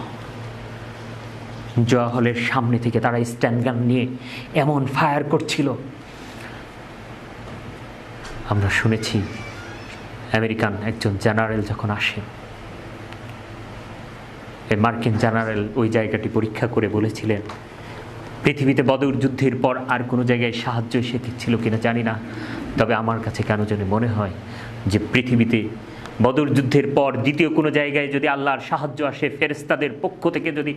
Speaker 2: জোয়া হলের সামনে থেকে তারা স্ট্যান্ড গান নিয়ে এমন ফায়ার করছিল, আমরা শুনেছি আমেরিকান একজন জেনারেল যখন আসেন, এই মার্কিন জেনারেল ওই জায়গাটি পরীক্ষা করে বলেছিলেন পৃথিবীতে বদর যুদ্ধের পর আর কোনো জায়গায় সাহায্য এসেছিল কিনা জানি না, তবে আমার কাছে কেন জানি মনে হয় যে পৃথিবীতে বদর যুদ্ধের পর দ্বিতীয় কোনো জায়গায় যদি আল্লাহর সাহায্য আসে, ফেরেশতাদের পক্ষ থেকে যদি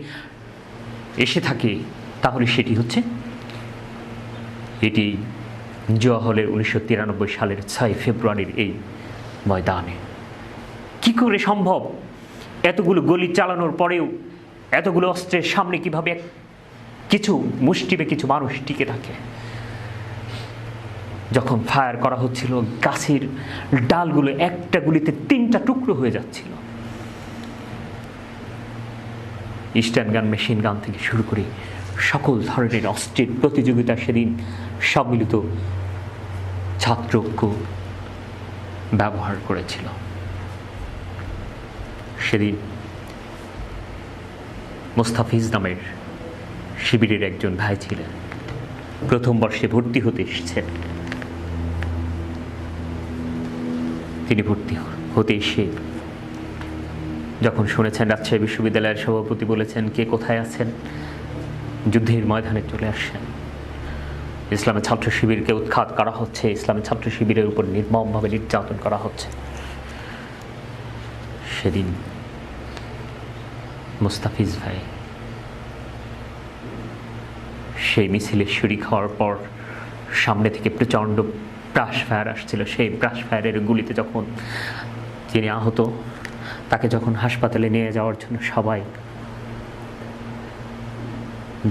Speaker 2: এসে থাকে, তাহলে সেটি হচ্ছে এটি জোয়া হলের 1993 সালের 6 ফেব্রুয়ারির এই ময়দানে। কি করে সম্ভব এতগুলো গুলি চালানোর পরেও এতগুলো অস্ত্রের সামনে কিভাবে কিছু মুষ্টিমে কিছু মানুষ টিকে থাকে? যখন ফায়ার করা হচ্ছিল, গাছের ডালগুলো একটা গুলিতে 3টা টুকরো হয়ে যাচ্ছিল। স্ট্যান্ড গান, মেশিন গান থেকে শুরু করে সকল ধরনের অস্ত্রের প্রতিযোগিতা সেদিন সম্মিলিত ছাত্রকে ব্যবহার করেছিল। সেদিন মোস্তাফিজ নামের শিবিরের একজন ভাই ছিলেন, প্রথম বর্ষে ভর্তি হতে এসেছেন। তিনি ভর্তি হতে এসে যখন শুনেছেন রাজশাহী বিশ্ববিদ্যালয়ের সভাপতি বলেছেন কে কোথায় আছেন, যুদ্ধের ময়দানে চলে আসছেন, ইসলামের ছাত্র শিবিরকে উৎখাত করা হচ্ছে, ইসলামের ছাত্র শিবিরের উপর নির্মমভাবে নির্যাতন করা হচ্ছে। সেদিন মোস্তাফিজ ভাই সেই মিছিলে শরিক হওয়ার পর সামনে থেকে প্রচণ্ড ব্রাশ ফায়ার আসছিল, সেই ব্রাশ ফায়ারের গুলিতে যখন তিনি আহত, তাকে যখন হাসপাতালে নিয়ে যাওয়ার জন্য সবাই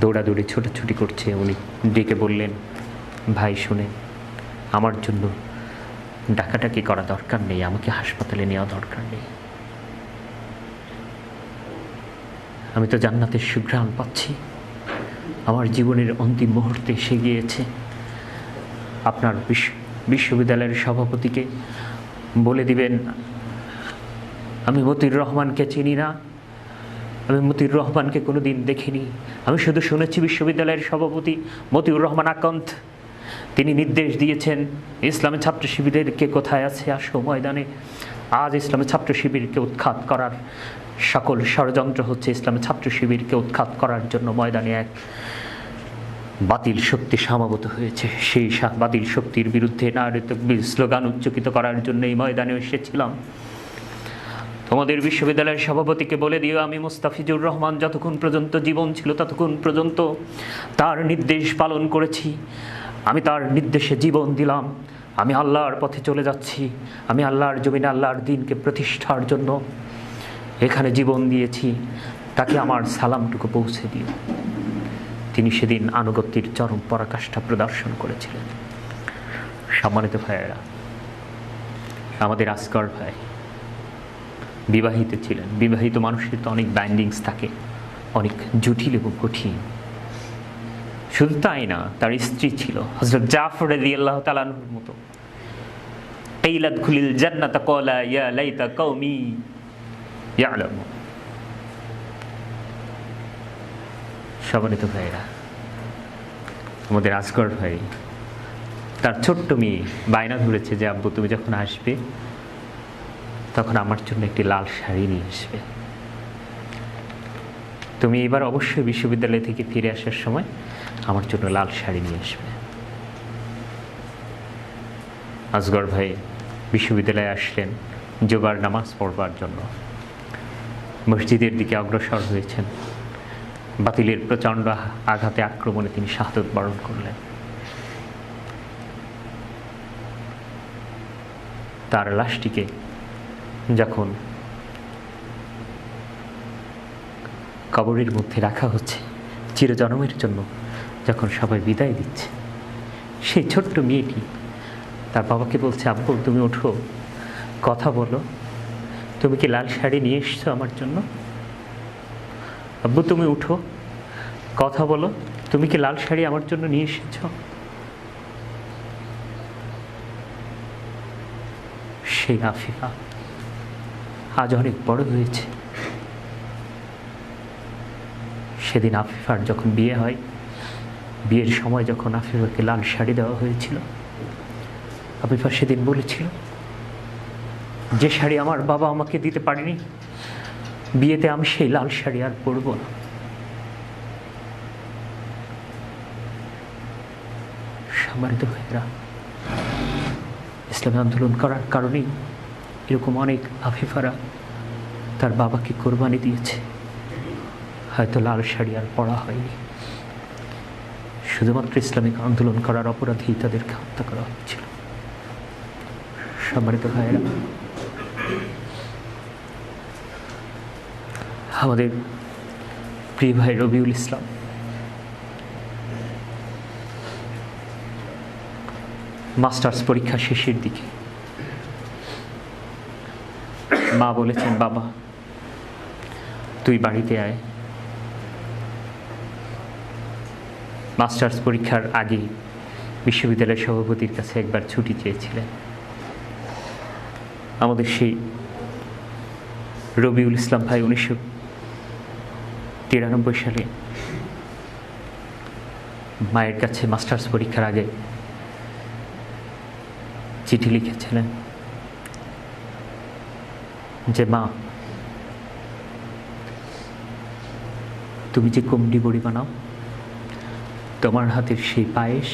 Speaker 2: দৌড়াদৌড়ি ছোটাছুটি করছে, উনি ডেকে বললেন, ভাই শুনে আমার জন্য ডাকাটাকি করা দরকার নেই, আমাকে হাসপাতালে নেওয়া দরকার নেই। আমি তো জান্নাতের সুঘ্রাণ পাচ্ছি, আমার জীবনের অন্তিম মুহূর্তে এসে গিয়েছে। আপনার বিশ্ববিদ্যালয়ের সভাপতিকে বলে দিবেন, আমি মতিউর রহমানকে চিনি না, আমি মতিউর রহমানকে কোনো দিন দেখিনি, আমি শুধু শুনেছি বিশ্ববিদ্যালয়ের সভাপতি মতিউর রহমান আকন্দ, তিনি নির্দেশ দিয়েছেন ইসলামী ছাত্র শিবিরকে কোথায় আছে আসো ময়দানে। আজ ইসলামী ছাত্র শিবিরকে উৎখাত করার সকল ষড়যন্ত্র হচ্ছে ইসলামী ছাত্র শিবিরকে উৎখাত করার জন্য ময়দানে এক বাতিল শক্তি সমাবেত হয়েছে। সেই বাতিল শক্তির বিরুদ্ধে নারী তাকবীর স্লোগান উচ্চকিত করার জন্য এই ময়দানে এসেছিলাম। তোমাদের বিশ্ববিদ্যালয়ের সভাপতিকে বলে দিও, আমি মুস্তাফিজুর রহমান যতক্ষণ পর্যন্ত জীবন ছিল ততক্ষণ পর্যন্ত তার নির্দেশ পালন করেছি, আমি তার নির্দেশে জীবন দিলাম, আমি আল্লাহর পথে চলে যাচ্ছি, আমি আল্লাহর জমিনে আল্লাহর দ্বীনকে প্রতিষ্ঠার জন্য এখানে জীবন দিয়েছি, তাকে আমার সালামটুকু পৌঁছে দিও। তিনি সেদিন আনুগত্যের চরম পরাকাষ্ঠা প্রদর্শন করেছিলেন। সম্মানিত ভাইয়েরা, আমাদের আসগর ভাই বিবাহিত ছিলেন। বিবাহিত মানুষের তো অনেক বাইন্ডিংস থাকে, অনেক জটিল এবং কঠিন। শুধু তাই না, তার স্ত্রী ছিল হযরত জাফর রাদিয়াল্লাহু তাআলা আনহুর মতো। কাইলাত খুলিল জান্নাতা ক্বালা ইয়া লাইতা কওমি ইয়ালামু। সম্মানিত ভাইরা, আমাদের আসগর ভাই, তার ছোট্ট মেয়ে বায়না ধরেছে যে আব্বু তুমি যখন আসবে তখন আমার জন্য একটি লাল শাড়ি নিয়ে আসবে। তুমি এবার অবশ্যই বিশ্ববিদ্যালয় থেকে ফিরে আসার সময় আমার জন্য লাল শাড়ি নিয়ে আসবে। আসগর ভাই বিশ্ববিদ্যালয়ে আসলেন জুমার নামাজ পড়বার জন্য। মসজিদের দিকে অগ্রসর হয়েছেন। বাতিলের প্রচণ্ড আঘাতে আক্রমণে তিনি শাহাদত বরণ করলেন। তার লাশটিকে যখন কবরের মধ্যে রাখা হচ্ছে চিরজন্মের জন্য, যখন সবাই বিদায় দিচ্ছে, সেই ছোট্ট মেয়েটি তার বাবাকে বলছে, আব্বু তুমি ওঠো, কথা বলো, তুমি কি লাল শাড়ি নিয়ে এসছো আমার জন্য? আব্বু তুমি উঠো, কথা বলো, তুমি কি লাল শাড়ি আমার জন্য নিয়ে এসেছো? সেই আফিফা আজ অনেক বড় হয়েছে। সেদিন আফিফার যখন বিয়ে হয়, বিয়ের সময় যখন আফিফাকে লাল শাড়ি দেওয়া হয়েছিল, আফিফা সেদিন বলেছিল, যে শাড়ি আমার বাবা আমাকে দিতে পারেনি, বিয়েতে আমি সেই লাল শাড়ি আর পরব না। সম্মানিত ভাইরা, ইসলামী আন্দোলন করার কারণেই এরকম অনেক আফিফারা তার বাবাকে কোরবানি দিয়েছে। হয়তো লাল শাড়ি আর পরা হয়নি, শুধুমাত্র ইসলামিক আন্দোলন করার অপরাধেই তাদেরকে হত্যা করা হচ্ছিল। সম্মানিত ভাইয়েরা, আমাদের প্রিয় ভাই রবিউল ইসলাম মাস্টার্স পরীক্ষা শেষের দিকে মা বলেছেন, বাবা তুই বাড়িতে আয়। মাস্টার্স পরীক্ষার আগে বিশ্ববিদ্যালয়ের সভাপতির কাছে একবার ছুটি চেয়েছিলেন। আমাদের সেই রবিউল ইসলাম ভাই 1993 সালে মায়ের কাছে মাস্টার্স পরীক্ষার আগে চিঠি লিখেছিলেন যে, মা তুমি যে কুমড়ি বড়ি বানাও, তোমার হাতের সেই পায়েস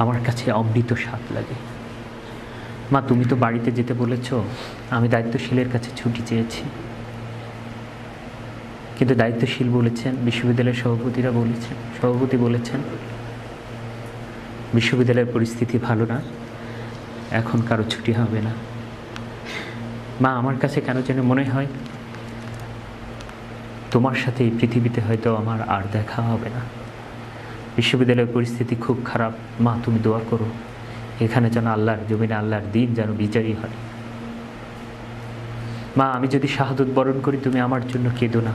Speaker 2: আমার কাছে অমৃত স্বাদ লাগে। মা তুমি তো বাড়িতে যেতে বলেছ, আমি দায়িত্বশীলের কাছে ছুটি চেয়েছি, কিন্তু দায়িত্বশীল বলেছেন, বিশ্ববিদ্যালয়ের সভাপতি বলেছেন বিশ্ববিদ্যালয়ের পরিস্থিতি ভালো না, এখন কারো ছুটি হবে না। মা আমার কাছে কেন যেন মনে হয় তোমার সাথে এই পৃথিবীতে হয়তো আমার আর দেখা হবে না। বিশ্ববিদ্যালয়ের পরিস্থিতি খুব খারাপ, মা তুমি দোয়া করো এখানে যেন আল্লাহর জমিনে আল্লাহর দিন যেন বিজয়ী হয়। মা, আমি যদি শাহাদত বরণ করি তুমি আমার জন্য কেঁদো না।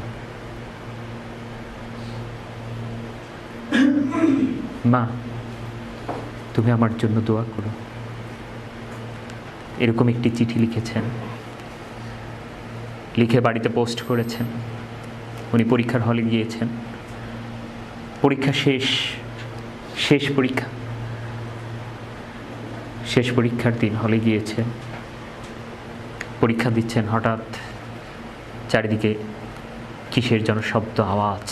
Speaker 2: মা, তুমি আমার জন্য দোয়া করো। এরকম একটি চিঠি লিখেছেন, লিখে বাড়িতে পোস্ট করেছেন। উনি পরীক্ষার হলে গিয়েছেন, পরীক্ষা শেষ পরীক্ষার দিন হলে গিয়েছেন, পরীক্ষা দিচ্ছেন। হঠাৎ চারিদিকে কিসের যেন শব্দ, আওয়াজ।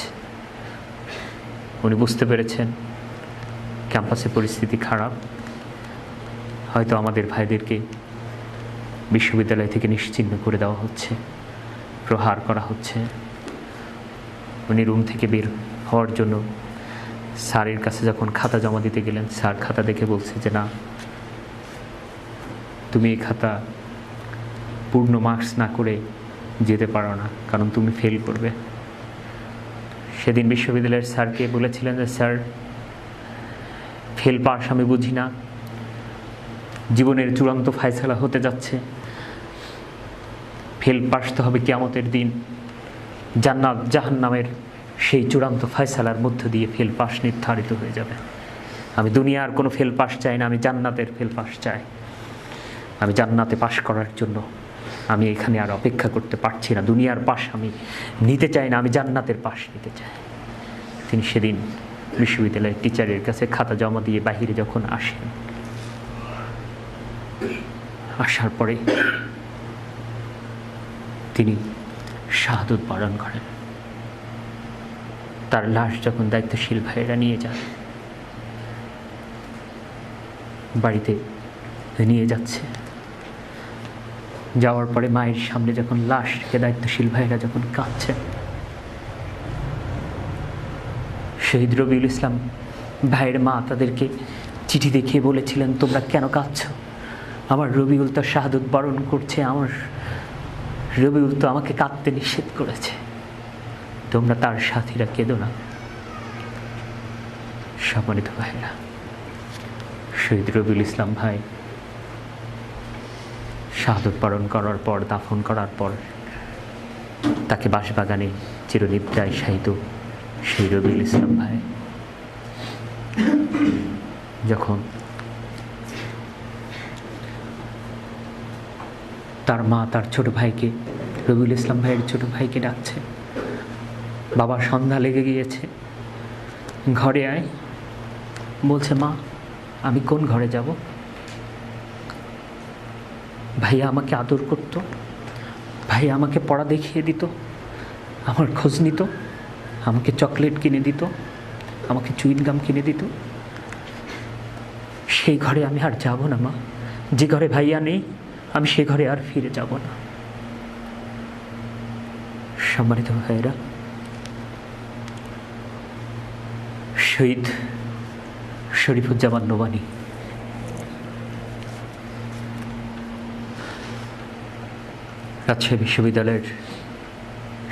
Speaker 2: উনি বুঝতে পেরেছেন ক্যাম্পাসে পরিস্থিতি খারাপ, হয়তো আমাদের ভাইদেরকে বিশ্ববিদ্যালয় থেকে নিশ্চিহ্ন করে দেওয়া হচ্ছে, প্রহার করা হচ্ছে। উনি রুম থেকে বের হওয়ার জন্য স্যারের কাছে যখন খাতা জমা দিতে গেলেন, স্যার খাতা দেখে বলছে যে না, তুমি এই খাতা পূর্ণ মার্কস না করে যেতে পারো না, কারণ তুমি ফেল করবে। সেদিন বিশ্ববিদ্যালয়ের স্যারকে বলেছিলেন যে স্যার, ফেল পাস আমি বুঝি না, জীবনের চূড়ান্ত ফায়সালা হতে যাচ্ছে, ফেল পাস তো হবে কিয়ামতের দিন, জান্নাত জাহান্নামের সেই চূড়ান্ত ফায়সালার মধ্য দিয়ে ফেল পাস নির্ধারিত হয়ে যাবে। আমি দুনিয়ার কোনো ফেল পাস চাই না, আমি জান্নাতের ফেল পাস চাই। আমি জান্নাতে পাশ করার জন্য আমি এখানে আর অপেক্ষা করতে পারছি না, দুনিয়ার পাশ আমি নিতে চাই না, আমি জান্নাতের পাশ নিতে চাই। তিনি সেদিন বিশ্ববিদ্যালয়ের টিচারের কাছে খাতা জমা দিয়ে বাহিরে যখন আসেন, আসার পরে তিনি শাহাদত বরণ করেন। তার লাশ যখন দায়িত্বশীল ভাইয়েরা নিয়ে যান, বাড়িতে নিয়ে যাচ্ছে, যাওয়ার পরে মায়ের সামনে যখন লাশকে দায়িত্বশীল ভাইয়েরা যখন কাঁদছে, শহীদ রবিউল ইসলাম ভাইয়ের মা তাদেরকে চিঠি দেখিয়ে বলেছিলেন, তোমরা কেন কাঁদছ? আমার রবিউল তো শাহাদত বরণ করছে, আমার রবিউল তো আমাকে কাঁদতে নিষেধ করেছে, তোমরা তার সাথীরা কেঁদো না। সম্মানিত ভাইরা, শহীদ রবিউল ইসলাম ভাই শাহাদত বরণ করার পর, দাফন করার পর তাকে বাঁশবাগানে চিরনিদ্রায় শায়িত সেই রবিউল ইসলাম ভাই যখন তার মা তার ছোট ভাইকে, রবিউল ইসলাম ভাইয়ের ছোট ভাইকে ডাকছে, বাবা সন্ধ্যা লেগে গিয়েছে, ঘরে আয়। বলছে, মা আমি কোন ঘরে যাব? ভাইয়া আমাকে আদর করত, ভাইয়া আমাকে পড়া দেখিয়ে দিত, আমার খোঁজ নিত, আমাকে চকলেট কিনে দিত, আমাকে চুইনগাম কিনে দিত। সেই ঘরে আমি আর যাব না মা, যে ঘরে ভাইয়া নেই আমি সে ঘরে আর ফিরে যাব না। সম্মানিত ভাইয়েরা, শহীদ শরীফুজ্জামান নোমানী রাজশাহী বিশ্ববিদ্যালয়ের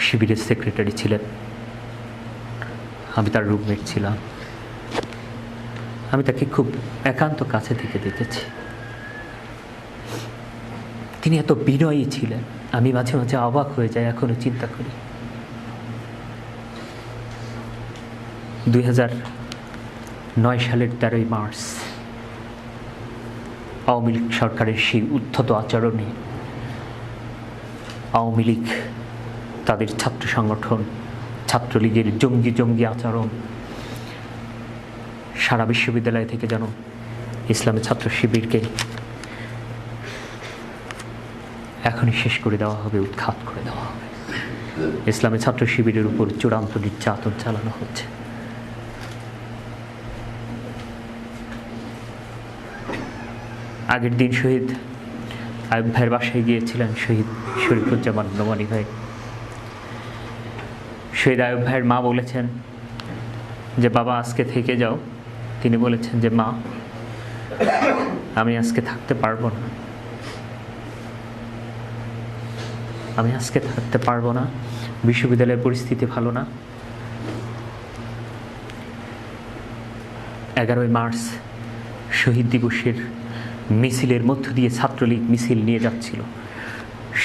Speaker 2: শিবিরের সেক্রেটারি ছিলেন। আমি তার রুমমেট ছিলাম। আমি তাকে খুব একান্ত কাছে থেকে দেখেছি। তিনি এত বিনয়ী ছিলেন, আমি মাঝে মাঝে অবাক হয়ে যাই, এখনো চিন্তা করি। 2009 সালের 13ই মার্চ আওয়ামী লীগ সরকারের সেই উদ্ধত আচরণে আওয়ামী লীগ তাদের ছাত্র সংগঠন ছাত্রলীগের জঙ্গি আচরণ সারা বিশ্ববিদ্যালয় থেকে যেন ইসলামী ছাত্র শিবিরকে এখনই শেষ করে দেওয়া হবে, উৎখাত করে দেওয়া হবে। ইসলামী ছাত্র শিবিরের উপর চূড়ান্ত নির্যাতন চালানো হচ্ছে। আগের দিন শহীদ আয়ুব ভাইয়ের বাসায় গিয়েছিলেন শহীদ শরীফুজ্জামান নোমানী ভাই। শহীদ আয়ুব ভাইয়ের মা বলেছেন যে বাবা আজকে থেকে যাও। তিনি বলেছেন যে মা আমি আজকে থাকতে পারবো না, আমি আজকে থাকতে পারবো না, বিশ্ববিদ্যালয়ের পরিস্থিতি ভালো না। 11ই মার্চ শহীদ দিবসের মিছিলের মধ্য দিয়ে ছাত্রলীগ মিছিল নিয়ে যাচ্ছিল,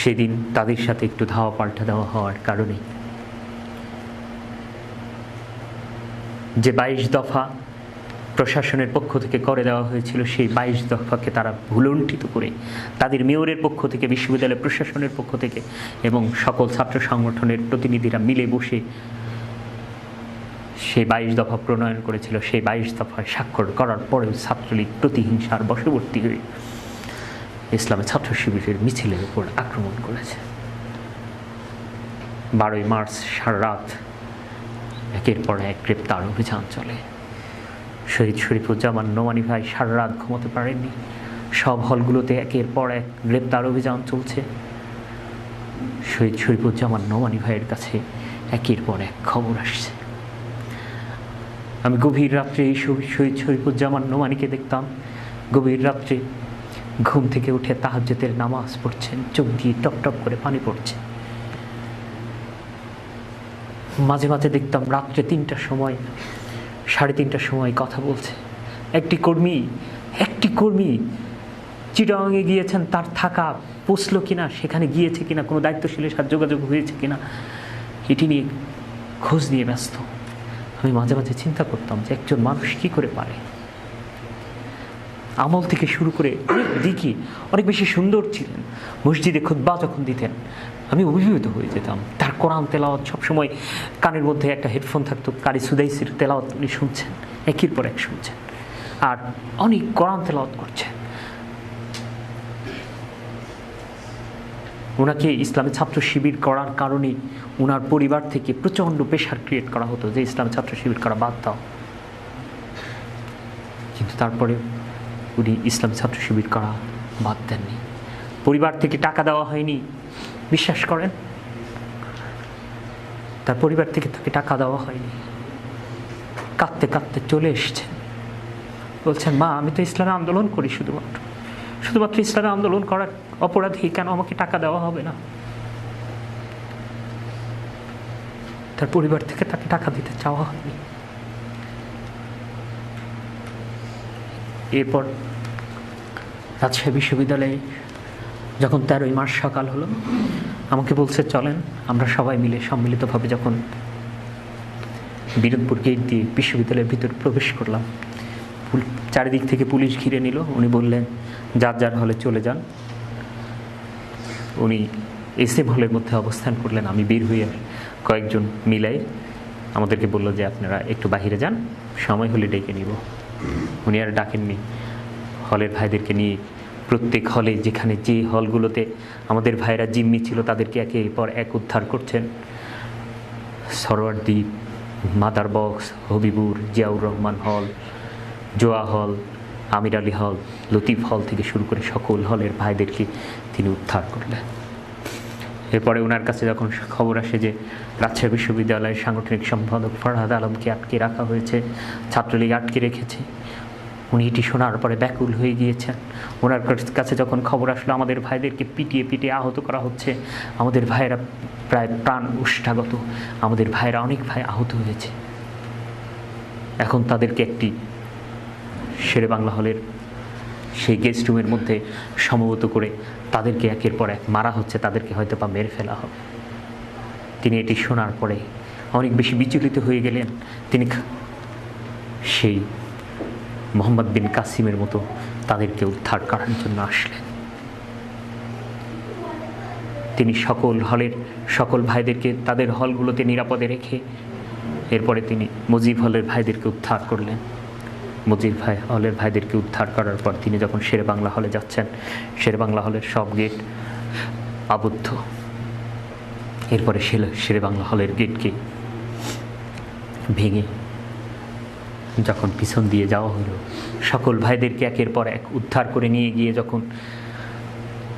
Speaker 2: সেদিন তাদের সাথে একটু ধাওয়া পাল্টা দেওয়া হওয়ার কারণে যে 22 দফা প্রশাসনের পক্ষ থেকে করে দেওয়া হয়েছিল, সেই 22 দফাকে তারা ভুলুণ্ঠিত করে তাদের মেয়রের পক্ষ থেকে, বিশ্ববিদ্যালয় প্রশাসনের পক্ষ থেকে এবং সকল ছাত্র সংগঠনের প্রতিনিধিরা মিলে বসে সেই 22 দফা প্রণয়ন করেছিল। সেই 22 দফায় স্বাক্ষর করার পরেও ছাত্রলীগ প্রতিহিংসার বশবর্তী হয়ে ইসলামী ছাত্র শিবিরের মিছিলের উপর আক্রমণ করেছে। 12ই মার্চ সারা রাত একের পর এক গ্রেপ্তার অভিযান চলে। শহীদ শরীফুজ্জামান নোমানী ভাই সারা রাত ঘুমোতে পারেননি। সব হলগুলোতে একের পর এক গ্রেপ্তার অভিযান চলছে। শহীদ শরীফুজ্জামান নোমানী ভাইয়ের কাছে একের পর এক খবর আসছে। আমি গভীর রাত্রে এই শহীদ শরীফুজ্জামান নোমানীকে দেখতাম গভীর রাত্রে ঘুম থেকে উঠে তাহাজ্জুদের নামাজ পড়ছেন, চোখ দিয়ে টপ টপ করে পানি পড়ছে। মাঝে মাঝে দেখতাম রাত্রে 3টার সময়, 3:30টার সময় কথা বলছে। একটি কর্মী চিটাগাংয়ে গিয়েছেন, তার থাকা পৌঁছলো কিনা, সেখানে গিয়েছে কিনা, কোনো দায়িত্বশীলের সাথে যোগাযোগ হয়েছে কিনা, এটি নিয়ে খোঁজ নিয়ে ব্যস্ত। আমি মাঝে মাঝে চিন্তা করতাম যে একজন মানুষ কি করে পারে। আমল থেকে শুরু করে অনেক দিকে অনেক বেশি সুন্দর ছিলেন। মসজিদে খুতবা যখন দিতেন আমি অভিভূত হয়ে যেতাম। তার কোরআন তেলাওয়াত সবসময় কানের মধ্যে একটা হেডফোন থাকতো, কারি সুদাইসির তেলাওয়াত উনি শুনছেন, একের পর এক শুনছেন, আর অনেক কোরআন তেলাওয়াত করছেন। ওনাকে ইসলামী ছাত্র শিবির করার কারণে ওনার পরিবার থেকে প্রচণ্ড প্রেশার ক্রিয়েট করা হতো যে ইসলামী ছাত্র শিবির করা বাদ দাও, কিন্তু তারপরে উনি ইসলামী ছাত্র শিবির করা বাদ দেননি। পরিবার থেকে টাকা দেওয়া হয়নি, বিশ্বাস করেন, তার পরিবার থেকে তাকে টাকা দেওয়া হয়নি। কাঁদতে কাঁদতে চলে এসছেন, বলছেন মা আমি তো ইসলামী আন্দোলন করি, শুধুমাত্র ইসলামী আন্দোলন করার অপরাধী কেন আমাকে টাকা দেওয়া হবে না? তার পরিবার থেকে তাকে টাকা দিতে চাওয়া হয়নি। এরপর রাজশাহী বিশ্ববিদ্যালয়ে যখন 13ই মার্চ সকাল হলো, আমাকে বলছে চলেন আমরা সবাই মিলে সম্মিলিতভাবে যখন বিনোদপুর গেট দিয়ে বিশ্ববিদ্যালয়ের ভিতর প্রবেশ করলাম, চারিদিক থেকে পুলিশ ঘিরে নিল। উনি বললেন যার যার হলে চলে যান। উনি এসএম হলের মধ্যে অবস্থান করলেন। আমি বের হয়ে কয়েকজন মিলাই আমাদেরকে বললো যে আপনারা একটু বাহিরে যান, সময় হলে ডেকে নিব। উনি আর ডাকেননি, হলের ভাইদেরকে নিয়ে প্রত্যেক হলে যেখানে যে হলগুলোতে আমাদের ভাইরা জিম্মি ছিল তাদেরকে একের পর এক উদ্ধার করছেন। সরোয়ারদ্বীপ, মাদার বক্স, হবিবুর, জিয়াউর রহমান হল, জোয়া হল, আমির আলী হল, লতিফ হল থেকে শুরু করে সকল হলের ভাইদেরকে তিনি উদ্ধার করলেন। এরপরে ওনার কাছে যখন খবর আসে যে রাজশাহী বিশ্ববিদ্যালয়ের সাংগঠনিক সম্পাদক ফরহাদ আলমকে আটকে রাখা হয়েছে, ছাত্রলীগ আটকে রেখেছে, উনি এটি শোনার পরে ব্যাকুল হয়ে গিয়েছেন। ওনার কাছে যখন খবর আসলো আমাদের ভাইদেরকে পিটিয়ে পিটিয়ে আহত করা হচ্ছে, আমাদের ভাইয়েরা প্রায় প্রাণ উষ্ঠাগত, আমাদের ভাইয়েরা অনেক ভাই আহত হয়েছে, এখন তাদেরকে একটি শেরে বাংলা হলের সেই গেস্ট রুমের মধ্যে সমবেত করে তাদেরকে একের পর এক মারা হচ্ছে, তাদেরকে হয়তো বা মেরে ফেলা হবে। তিনি এটি শোনার পরে অনেক বেশি বিচলিত হয়ে গেলেন। তিনি সেই মোহাম্মদ বিন কাসিমের মতো তাদেরকে উদ্ধার করার জন্য আসলেন। তিনি সকল হলের সকল ভাইদেরকে তাদের হলগুলোতে নিরাপদে রেখে এরপরে তিনি মুজিব হলের ভাইদেরকে উদ্ধার করলেন। মুজিব হলের ভাইদেরকে উদ্ধার করার পর তিনি যখন শেরে বাংলা হলে যাচ্ছেন, শেরে বাংলা হলের সব গেট আবদ্ধ। এরপরে শেরে বাংলা হলের গেটকে ভেঙে যখন পিছন দিয়ে যাওয়া হলো, সকল ভাইদেরকে একের পর এক উদ্ধার করে নিয়ে গিয়ে যখন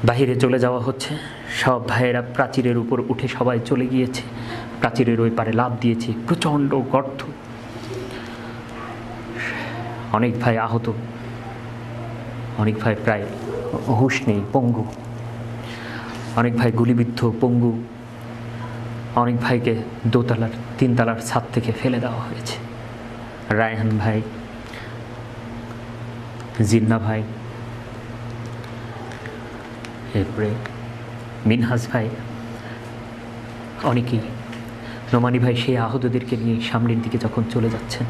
Speaker 2: বাহিরে চলে যাওয়া হচ্ছে, সব ভাইয়েরা প্রাচীরের উপর উঠে সবাই চলে গিয়েছে। প্রাচীরের ওই পারে লাফ দিয়েছে, প্রচণ্ড গর্ত, অনেক ভাই আহত, অনেক ভাই প্রায় হুঁশ নেই, পঙ্গু, অনেক ভাই গুলিবিদ্ধ পঙ্গু, অনেক ভাইকে 3 তলার ছাদ থেকে ফেলে দেওয়া হয়েছে। রায়হান ভাই, জিন্না ভাই, এরপরে মিনহাজ ভাই, অনেকেই, নোমানি ভাই সেই আহতদেরকে নিয়ে সামনের দিকে যখন চলে যাচ্ছেন,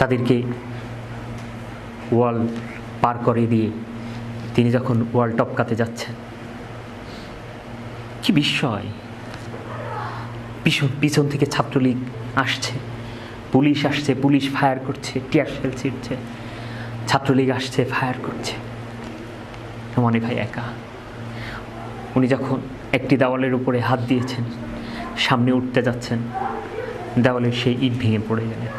Speaker 2: তাদেরকে ওয়াল পার করে দিয়ে তিনি যখন ওয়াল টপকাতে যাচ্ছেন, কি বিস্ময়! পিছন থেকে ছাত্রলীগ আসছে, পুলিশ আসছে, পুলিশ ফায়ার করছে, টিয়ার শেল ছিটছে, ছাত্রলীগ আসছে, ফায়ার করছে। নোমানি ভাই একা। উনি যখন একটি দেওয়ালের উপরে হাত দিয়েছেন, সামনে উঠতে যাচ্ছেন, দেওয়ালের সেই ইট ভেঙে পড়ে গেলেন।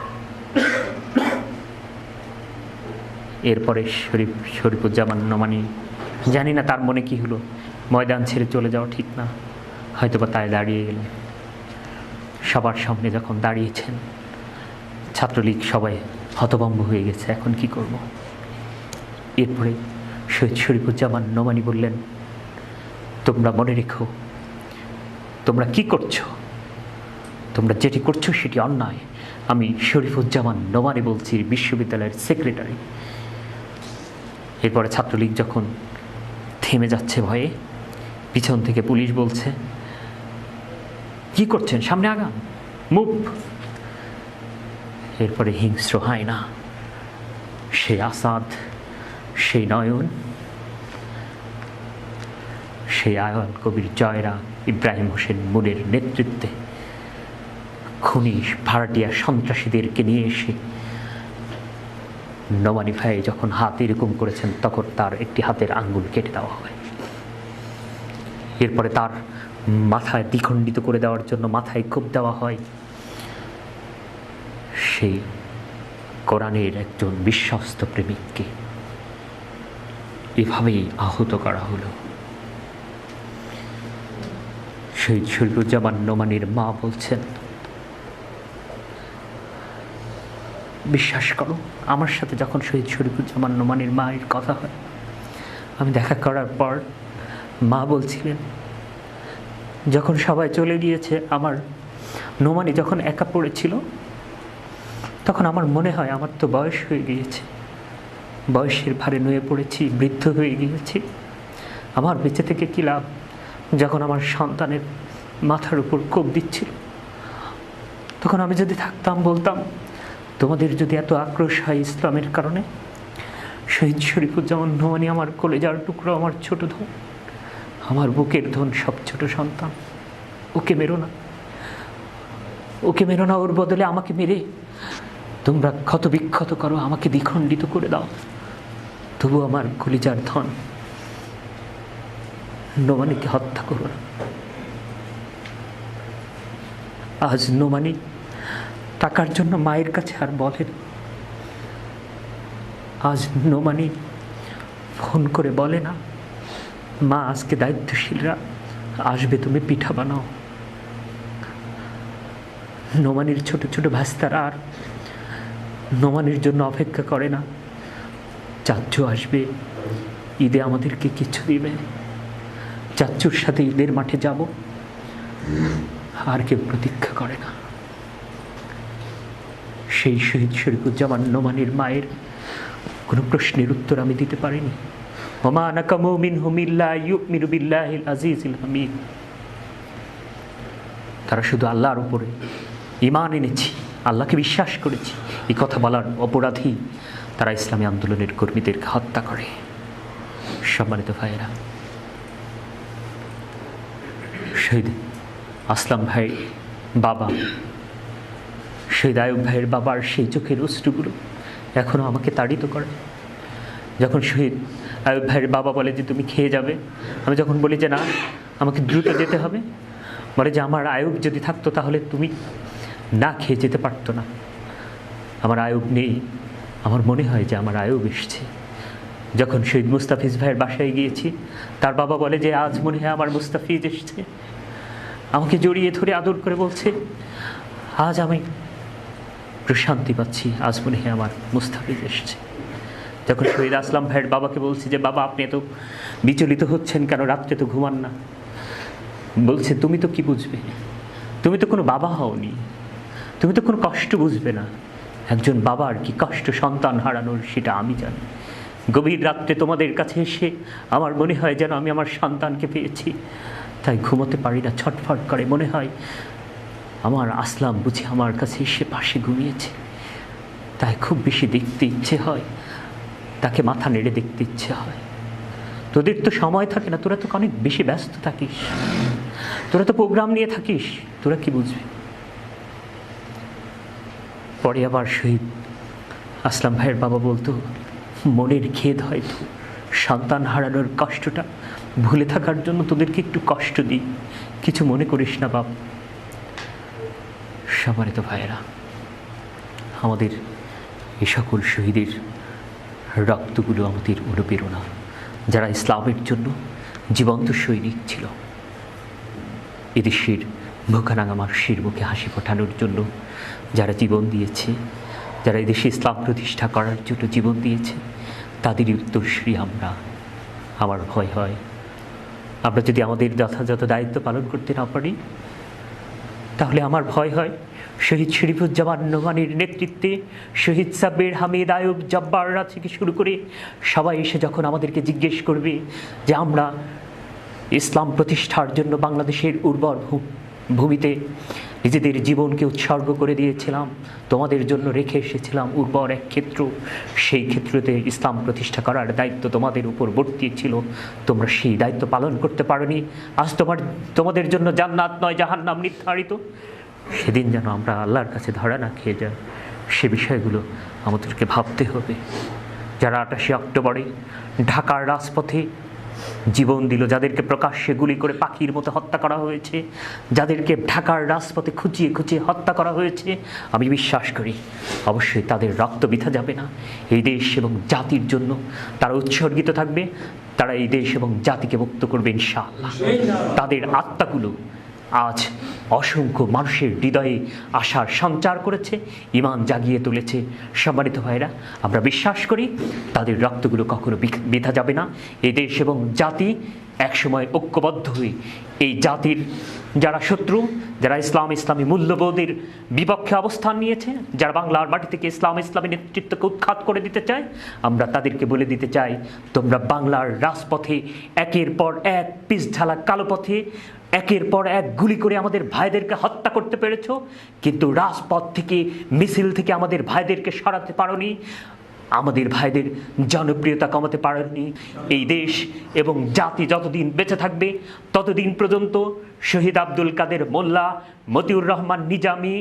Speaker 2: এরপরে শরীফুজ্জামান নোমানি, জানি না তার মনে কি হলো, ময়দান ছেড়ে চলে যাওয়া ঠিক না, হয়তো বা তাই দাঁড়িয়ে গেলেন। সবার সামনে যখন দাঁড়িয়েছেন, ছাত্রলীগ সবাই হতভম্ব হয়ে গেছে, এখন কি করব। এরপরে শহীদ শরীফুজ্জামান নোমানি বললেন, তোমরা মনে রেখো, তোমরা কি করছো, তোমরা যেটি করছো সেটি অন্যায়। আমি শরীফুজ্জামান নোমানি বলছি, বিশ্ববিদ্যালয়ের সেক্রেটারি। এরপরে ছাত্রলীগ যখন থেমে যাচ্ছে ভয়ে, পিছন থেকে পুলিশ বলছে, কি করছেন, সামনে আগান, মুভ। এরপরে হিংস্র হায়না, সেই আসাদ, সেই নয়ন, সেই আয়ন কবির জয়রা, ইব্রাহিম হোসেন মুনের নেতৃত্বে খুনি ভাড়াটিয়া সন্ত্রাসীদেরকে নিয়ে এসে নোমানি ভাই যখন হাত এরকম করেছেন, তখন তার একটি হাতের আঙ্গুল কেটে দেওয়া হয়। এরপরে তার মাথায় দ্বিখণ্ডিত করে দেওয়ার জন্য মাথায় কোপ দেওয়া হয়। সেই কোরআনের একজন বিশ্বস্ত প্রেমিককে এভাবেই আহত করা হলো। শহীদ শরীফুজ্জামান নোমানির মা বলছেন, বিশ্বাস করো, আমার সাথে যখন শহীদ শরীফুজ্জামান নোমানির মায়ের কথা হয়, আমি দেখা করার পর মা বলছিলেন, যখন সবাই চলে গিয়েছে, আমার নোমানি যখন একা পড়েছিল, তখন আমার মনে হয় আমার তো বয়স হয়ে গিয়েছে, বয়সের ভারে নুয়ে পড়েছি, বৃদ্ধ হয়ে গিয়েছি, আমার বেঁচে থেকে কী লাভ। যখন আমার সন্তানের মাথার উপর কোপ দিচ্ছিল, তখন আমি যদি থাকতাম, বলতাম, তোমাদের যদি এত আক্রোশ হয় ইসলামের কারণে, শহীদ শরীফুজ্জামান নোমানি আমার কলেজার টুকরো, আমার ছোট ধন, আমার বুকের ধন, সব ছোট সন্তান, ওকে মেরো না, ওকে মেরো না, ওর বদলে আমাকে মেরে তোমরা ক্ষত বিক্ষত করো, আমাকে দ্বিখণ্ডিত করে দাও, তবু আমার কলিজার ধন নোমানিকে হত্যা করো না। আজ নোমানি টাকার জন্য মায়ের কাছে আর বলেন, আজ নোমানি ফোন করে বলে না, মা আজকে দায়িত্বশীলরা আসবে, তুমি পিঠা বানাও। নোমানির ছোট ছোট ভাস্তারা আর নোমানির জন্য অপেক্ষা করে না, চাচ্চু আসবে, ঈদে আমাদেরকে কিছু দিবে, চাচ্চুর সাথে ঈদের মাঠে যাব, আর কেউ প্রতীক্ষা করে না। সেই শহীদ শরীফুজ্জামান নোমানির মায়ের কোনো প্রশ্নের উত্তর আমি দিতে পারিনি। ওমা নাকামু মিনহুম ইল্লা ইউমিনু বিল্লাহিল আজিজিল হামিদ। তারা শুধু আল্লাহর উপরে ঈমান এনেছি, আল্লাহকে বিশ্বাস করেছি, এই কথা বলার অপরাধী তারা ইসলামী আন্দোলনের কর্মীদেরকে হত্যা করে। সম্মানিত ভাইয়েরা, শহীদ আসলাম ভাই বাবা, শহীদ আয়ুব ভাইয়ের বাবার সেই চোখের অশ্রুগুলো এখনও আমাকে তাড়িত করে। যখন শহীদ আয়ুব ভাইয়ের বাবা বলে যে তুমি খেয়ে যাবে, আমি যখন বলি যে না, আমাকে দ্রুত যেতে হবে, বলে যে আমার আয়ুব যদি থাকতো তাহলে তুমি না খেয়ে যেতে পারতো না। আমার আয়ুব নেই, আমার মনে হয় যে আমার আয়ুব এসছে। যখন শহীদ মুস্তাফিজ ভাইয়ের বাসায় গিয়েছি, তার বাবা বলে যে আজ মনে হয় আমার মুস্তাফিজ এসছে, আমাকে জড়িয়ে ধরে আদর করে বলছে, আজ আমি প্রশান্তি পাচ্ছি, আজ মনে হয় আমার মুস্তাফিজ এসছে। যখন শহীদ আসলাম ভাইয়ের বাবাকে বলছি যে বাবা আপনি এত বিচলিত হচ্ছেন কেন, রাত্রে তো ঘুমান না, বলছে তুমি তো কি বুঝবে, তুমি তো কোনো বাবা হওনি, তুমি তো কোনো কষ্ট বুঝবে না, একজন বাবার কি কষ্ট সন্তান হারানোর সেটা আমি জানি। গভীর রাত্রে তোমাদের কাছে এসে আমার মনে হয় যেন আমি আমার সন্তানকে পেয়েছি, তাই ঘুমোতে পারি না, ছটফট করে মনে হয় আমার আসলাম বুঝি আমার কাছে এসে পাশে ঘুমিয়েছে, তাই খুব বেশি দেখতে ইচ্ছে হয়, তাকে মাথা নেড়ে দেখতে ইচ্ছে হয়। তোদের তো সময় থাকে না, তোরা তো অনেক বেশি ব্যস্ত থাকিস, তোরা তো প্রোগ্রাম নিয়ে থাকিস, তোরা কি বুঝবি। পরে আবার শহীদ আসলাম ভাইয়ের বাবা বলতো, মনের খেদ হয়তো সন্তান হারানোর কষ্টটা ভুলে থাকার জন্য তোদেরকে একটু কষ্ট দিই, কিছু মনে করিস না বাপ। সবারই তো ভাইয়েরা, আমাদের এ সকল শহীদের রক্তগুলো আমাদের অনুপ্রেরণা, যারা ইসলামের জন্য জীবন্ত সৈনিক ছিল, এদেশের ভোকানাঙা মানুষের মুখে হাসি ফোটানোর জন্য যারা জীবন দিয়েছে, যারা এদেশে ইসলাম প্রতিষ্ঠা করার জন্য জীবন দিয়েছে, তাদেরই উত্তরসূরি আমরা। আমার ভয় হয় আমরা যদি আমাদের যথাযথ দায়িত্ব পালন করতে না পারি, তাহলে আমার ভয় হয় শহীদ শরীফুজ্জামান নোমানির নেতৃত্বে শহীদ সাব্বির, হামিদ, আয়ুব, জব্বাররা থেকে শুরু করে সবাই এসে যখন আমাদেরকে জিজ্ঞেস করবে যে আমরা ইসলাম প্রতিষ্ঠার জন্য বাংলাদেশের উর্বর ভূমিতে নিজেদের জীবনকে উৎসর্গ করে দিয়েছিলাম, তোমাদের জন্য রেখে এসেছিলাম উর্বর এক ক্ষেত্র, সেই ক্ষেত্রতে ইসলাম প্রতিষ্ঠা করার দায়িত্ব তোমাদের উপর বর্তিয়েছিল, তোমরা সেই দায়িত্ব পালন করতে পারোনি, আজ তোমাদের জন্য জান্নাত নয় জাহান্নাম নির্ধারিত। সেদিন যেন আমরা আল্লাহর কাছে ধরা না খেয়ে যাই, সে বিষয়গুলো আমাদেরকে ভাবতে হবে। যারা 28 অক্টোবরে ঢাকার রাজপথে জীবন দিল, যাদেরকে প্রকাশ্যে গুলি করে পাখির মতো হত্যা করা হয়েছে, যাদেরকে ঢাকার রাজপথে খুঁচিয়ে খুঁচিয়ে হত্যা করা হয়েছে, আমি বিশ্বাস করি অবশ্যই তাদের রক্ত বৃথা যাবে না। এই দেশ এবং জাতির জন্য তারা উৎসর্গিত থাকবে, তারা এই দেশ এবং জাতিকে মুক্ত করবে ইনশাআল্লাহ। তাদের আত্মাগুলো আজ অসংখ্য মানুষের হৃদয়ে আশার সঞ্চার করেছে, ঈমান জাগিয়ে তুলেছে। সম্মানিত ভাইরা, আমরা বিশ্বাস করি তাদের রক্তগুলো কখনো বৃথা যাবে না। এই দেশ এবং জাতি একসময় ঐক্যবদ্ধ হয়ে এই জাতির যারা শত্রু, যারা ইসলামী মূল্যবোধের বিপক্ষে অবস্থান নিয়েছে, যারা বাংলার মাটি থেকে ইসলামী নেতৃত্বকে উৎখাত করে দিতে চায়, আমরা তাদেরকে বলে দিতে চাই, তোমরা বাংলার রাজপথে একের পর এক পিছঢালা কালো পথে একের পর এক গুলি করে আমাদের ভাইদেরকে হত্যা করতে পেরেছ, কিন্তু রাজপথ থেকে মিছিল থেকে আমাদের ভাইদেরকে সরাতে পারোনি, আমাদের ভাইদের জনপ্রিয়তা কমাতে পারেননি। এই দেশ এবং জাতি যতদিন বেঁচে থাকবে ততদিন পর্যন্ত শহীদ আব্দুল কাদের মোল্লা, মতিউর রহমান নিজামী,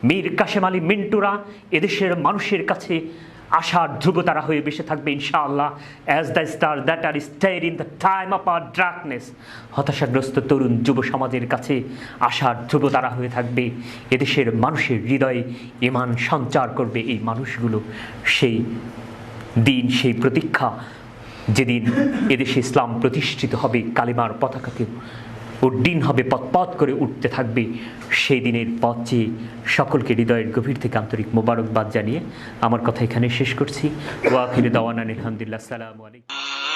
Speaker 2: মীর কাশেম আলী মিন্টুরা এদেশের মানুষের কাছে আশার ধ্রুবতারা হয়ে বেঁচে থাকবে ইনশাআল্লাহ। As the star that are stayed in the time of our darkness, হতাশাগ্রস্ত তরুণ যুব সমাজের কাছে আশার ধ্রুবতারা হয়ে থাকবে। এদেশের মানুষের হৃদয়ে ঈমান সঞ্চার করবে এই মানুষগুলো। সেই দিন, সেই প্রতীক্ষা, যেদিন এদেশে ইসলাম প্রতিষ্ঠিত হবে, কালিমার পতাকাকে উড্ডীন হবে, পথ করে উঠতে থাকবে, সেই দিনের পথ চেয়ে সকলকে হৃদয়ের গভীর থেকে আন্তরিক মোবারকবাদ জানিয়ে আমার কথা এখানে শেষ করছি। ওয়া আখিরু দাওয়ানা আলহামদুলিল্লাহ, আসসালামু আলাইকুম।